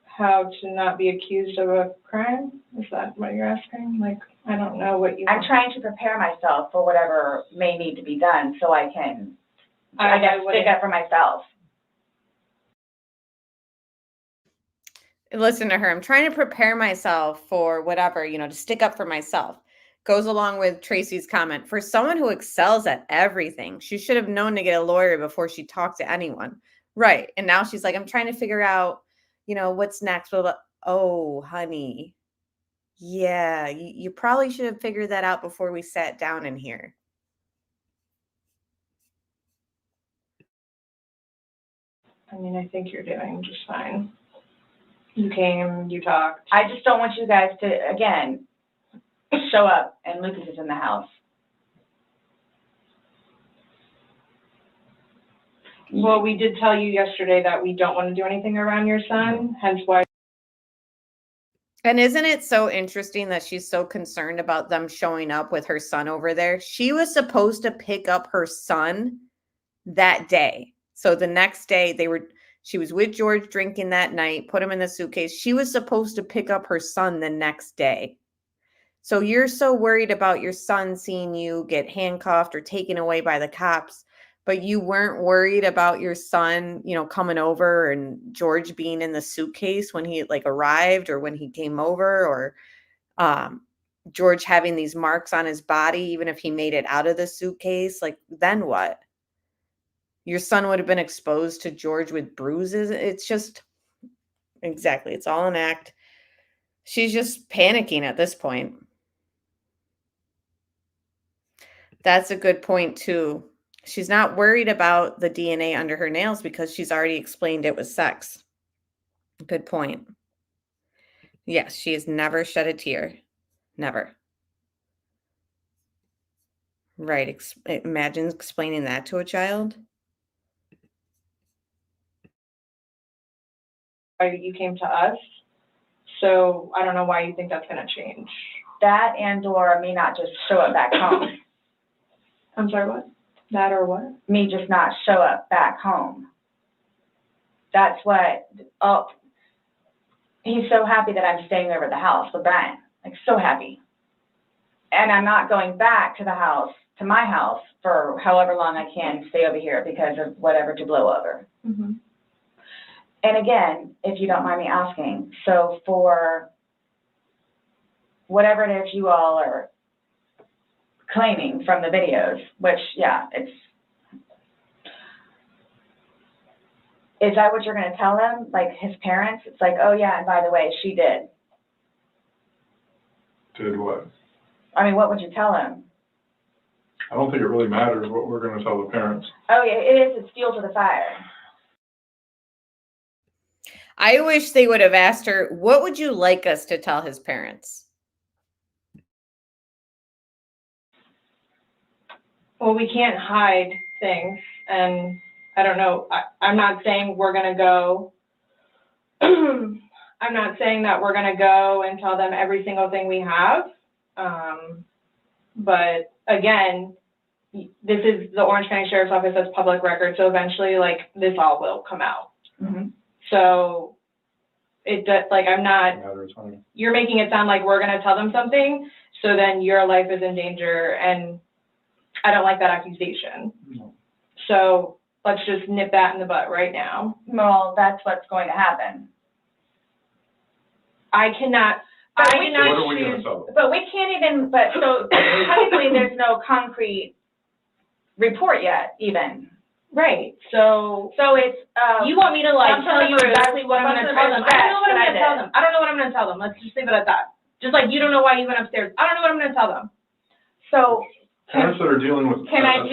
how to not be accused of a crime? Is that what you're asking? Like, I don't know what you. I'm trying to prepare myself for whatever may need to be done so I can, I guess, stick up for myself. Listen to her. I'm trying to prepare myself for whatever, to stick up for myself. Goes along with Tracy's comment. For someone who excels at everything, she should have known to get a lawyer before she talked to anyone. Right. And now she's like, I'm trying to figure out, what's next. Oh, honey. Yeah, you probably should have figured that out before we sat down in here. I mean, I think you're doing just fine. You came, you talked. I just don't want you guys to, again, show up and Lucas is in the house. Well, we did tell you yesterday that we don't want to do anything around your son, hence why. And isn't it so interesting that she's so concerned about them showing up with her son over there? She was supposed to pick up her son that day. So the next day she was with George drinking that night, put him in the suitcase. She was supposed to pick up her son the next day. So you're so worried about your son seeing you get handcuffed or taken away by the cops, but you weren't worried about your son, coming over and George being in the suitcase when he arrived or when he came over, or George having these marks on his body, even if he made it out of the suitcase. Then what? Your son would have been exposed to George with bruises. It's just, exactly. It's all an act. She's just panicking at this point. That's a good point too. She's not worried about the DNA under her nails because she's already explained it was sex. Good point. Yes, she has never shed a tear. Never. Right. Imagine explaining that to a child. You came to us, so I don't know why you think that's going to change. That and or me not just show up back home. I'm sorry, what? That or what? Me just not show up back home. That's what, he's so happy that I'm staying over at the house with Brian. So happy. And I'm not going back to my house for however long I can stay over here because of whatever to blow over. Mm-hmm. And again, if you don't mind me asking, so for whatever it is you all are claiming from the videos, which, yeah, is that what you're going to tell them? His parents? It's oh yeah, and by the way, she did. Did what? I mean, what would you tell them? I don't think it really matters what we're going to tell the parents. Oh yeah, it is. It's fuel to the fire. I wish they would have asked her, what would you like us to tell his parents? Well, we can't hide things, and I don't know. I'm not saying we're going to go. I'm not saying that we're going to go and tell them every single thing we have. But again, this is the Orange County Sheriff's Office, that's public record. So eventually, this all will come out. Mm-hmm. So it does, I'm not, you're making it sound like we're going to tell them something. So then your life is in danger. And I don't like that accusation. No. So let's just nip that in the butt right now. Well, that's what's going to happen. I cannot choose. But we can't even, so technically there's no concrete report yet, even. Right, so it's, you want me to like I'm tell you telling you exactly what I'm gonna tell them. I don't know what I'm gonna tell them. I don't know what I'm gonna tell them. Let's just leave it at that. Just like you don't know why you went upstairs. I don't know what I'm gonna tell them. So, Parents that are dealing with. can I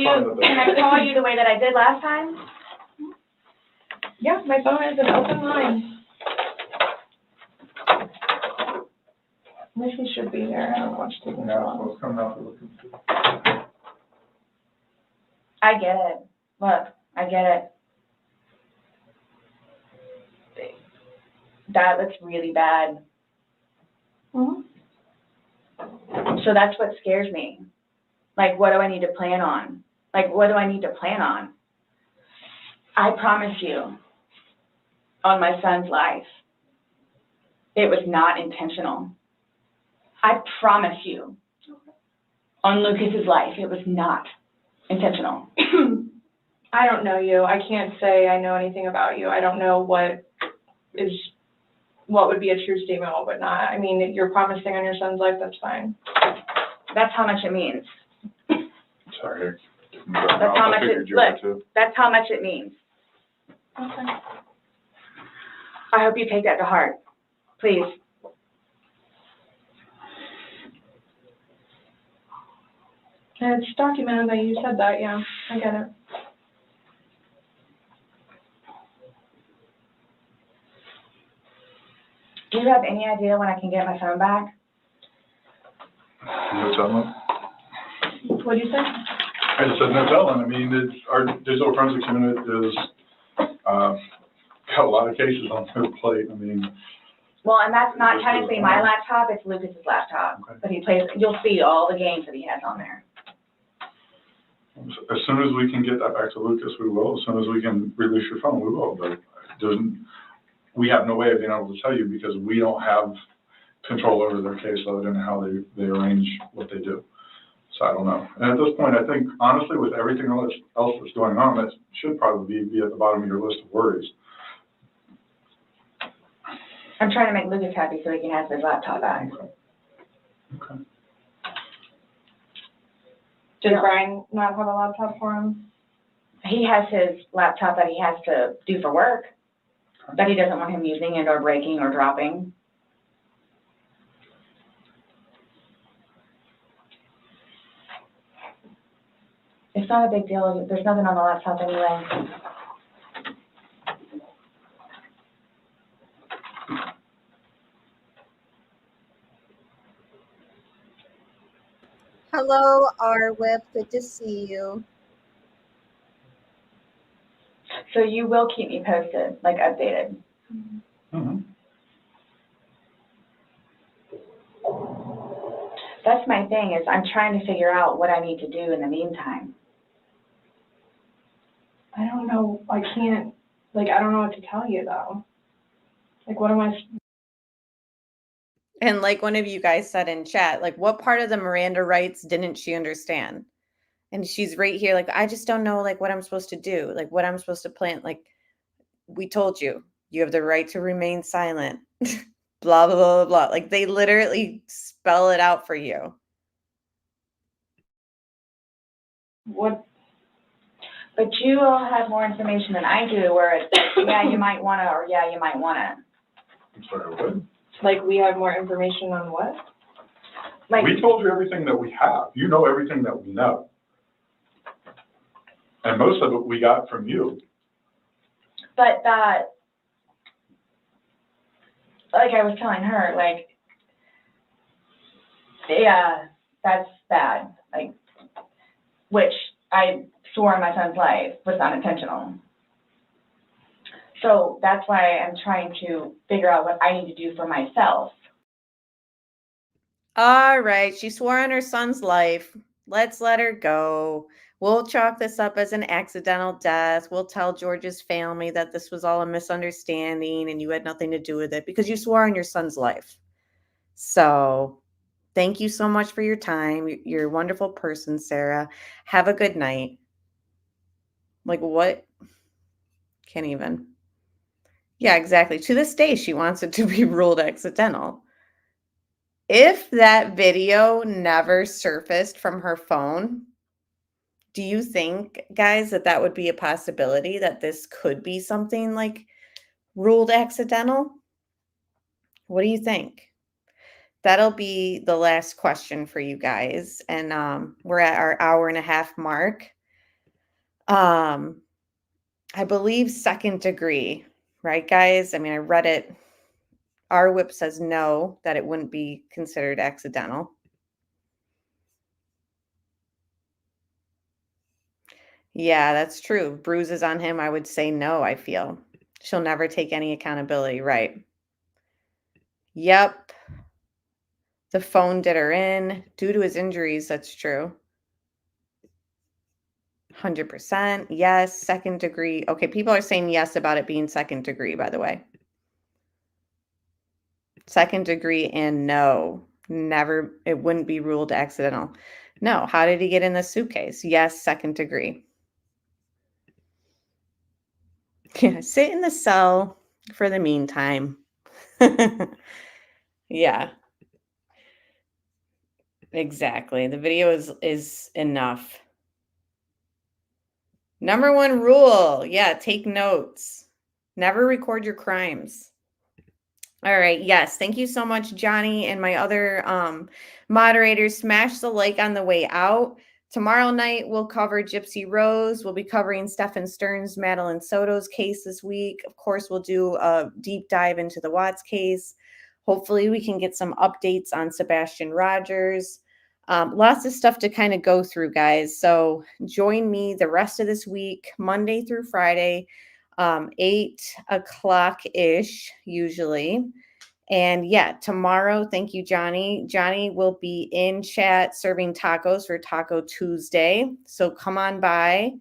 call you the way that I did last time? Yeah, my phone is an open line. Missy should be there. I don't know what's taking so long. What's coming out for looking. I get it. Look, I get it. That looks really bad. Mm-hmm. So that's what scares me. Like, what do I need to plan on? Like, what do I need to plan on? I promise you, on my son's life, it was not intentional. I promise you, on Lucas's life, it was not intentional. I don't know you. I can't say I know anything about you. I don't know what would be a true statement, what would not. I mean, if you're promising on your son's life, that's fine. That's how much it means. Sorry. That's how much it, look, that's how much it means. Okay. I hope you take that to heart, please. And it's documented that you said that, yeah, I get it. Do you have any idea when I can get my phone back? No telling. What'd you say? I just said no telling. I mean, our digital forensics unit is, got a lot of cases on their plate. I mean. Well, and that's not technically my laptop, it's Lucas's laptop. Okay. But he plays, you'll see all the games that he has on there. As soon as we can get that back to Lucas, we will. As soon as we can release your phone, we will. But we have no way of being able to tell you because we don't have control over their caseload and how they arrange what they do. So I don't know. And at this point, I think, honestly, with everything else that's going on, that should probably be at the bottom of your list of worries. I'm trying to make Lucas happy so he can have his laptop back. Okay. Did Brian not have a laptop for him? He has his laptop that he has to do for work, that he doesn't want him using it or breaking or dropping. It's not a big deal. There's nothing on the laptop anyway. Hello, R-Whip. Good to see you. So you will keep me posted, like updated. Mm-hmm. That's my thing, is I'm trying to figure out what I need to do in the meantime. I don't know. I can't, like, I don't know what to tell you, though. Like, what am I? And like one of you guys said in chat, like what part of the Miranda rights didn't she understand? And she's right here, like, I just don't know, like, what I'm supposed to do, like, what I'm supposed to plan. Like, we told you, you have the right to remain silent, blah, blah, blah, blah. Like, they literally spell it out for you. What? But you all have more information than I do, where it's, yeah, you might want to, or yeah, you might want to. I'm sorry, what? Like, we have more information on what? Like, We told you everything that we have. You know everything that we know. And most of it we got from you. but that, like I was telling her, like, yeah, that's bad. Like, which I swore on my son's life was not intentional. So that's why I'm trying to figure out what I need to do for myself. All right. She swore on her son's life. Let's let her go. We'll chalk this up as an accidental death. We'll tell George's family that this was all a misunderstanding and you had nothing to do with it because you swore on your son's life. So thank you so much for your time. You're a wonderful person, Sarah. Have a good night. Like what? Can't even. Yeah, exactly. To this day, she wants it to be ruled accidental. If that video never surfaced from her phone, Do you think, guys, that that would be a possibility, that this could be something like ruled accidental? What do you think? That'll be the last question for you guys. And we're at our hour and a half mark. I believe second degree, right, guys? I mean, I read it. Our whip says no, that it wouldn't be considered accidental. Yeah, that's true. Bruises on him, I would say no, I feel. She'll never take any accountability, right? Yep. The phone did her in due to his injuries. That's true. 100%. Yes. Second degree. Okay. People are saying yes about it being second degree, by the way. Second degree and no. Never. It wouldn't be ruled accidental. No. How did he get in the suitcase? Yes. Second degree. Yeah. Sit in the cell for the meantime. Yeah. Exactly. The video is enough. Number one rule. Yeah, take notes. Never record your crimes. All right. Yes. Thank you so much, Johnny, and my other moderators. Smash the like on the way out. Tomorrow night, we'll cover Gypsy Rose. We'll be covering Stephen Stearns, Madeline Soto's case this week. Of course, we'll do a deep dive into the Watts case. Hopefully, we can get some updates on Sebastian Rogers. Lots of stuff to kind of go through, guys. So join me the rest of this week, Monday through Friday, 8 o'clock-ish usually. And yeah, tomorrow, thank you, Johnny. Johnny will be in chat serving tacos for Taco Tuesday. So come on by.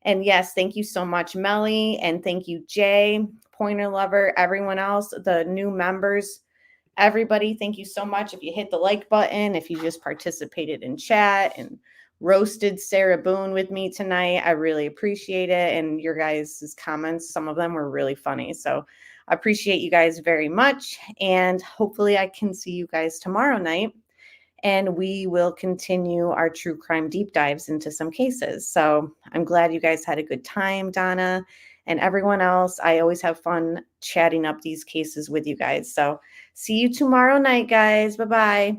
And yes, thank you so much, Melly. And thank you, Jay, Pointer Lover, everyone else, the new members. Everybody, thank you so much. If you hit the like button, if you just participated in chat and roasted Sarah Boone with me tonight, I really appreciate it. And your guys' comments, some of them were really funny. So I appreciate you guys very much. And hopefully I can see you guys tomorrow night. And we will continue our true crime deep dives into some cases. So I'm glad you guys had a good time, Donna, and everyone else. I always have fun chatting up these cases with you guys. So see you tomorrow night, guys. Bye-bye.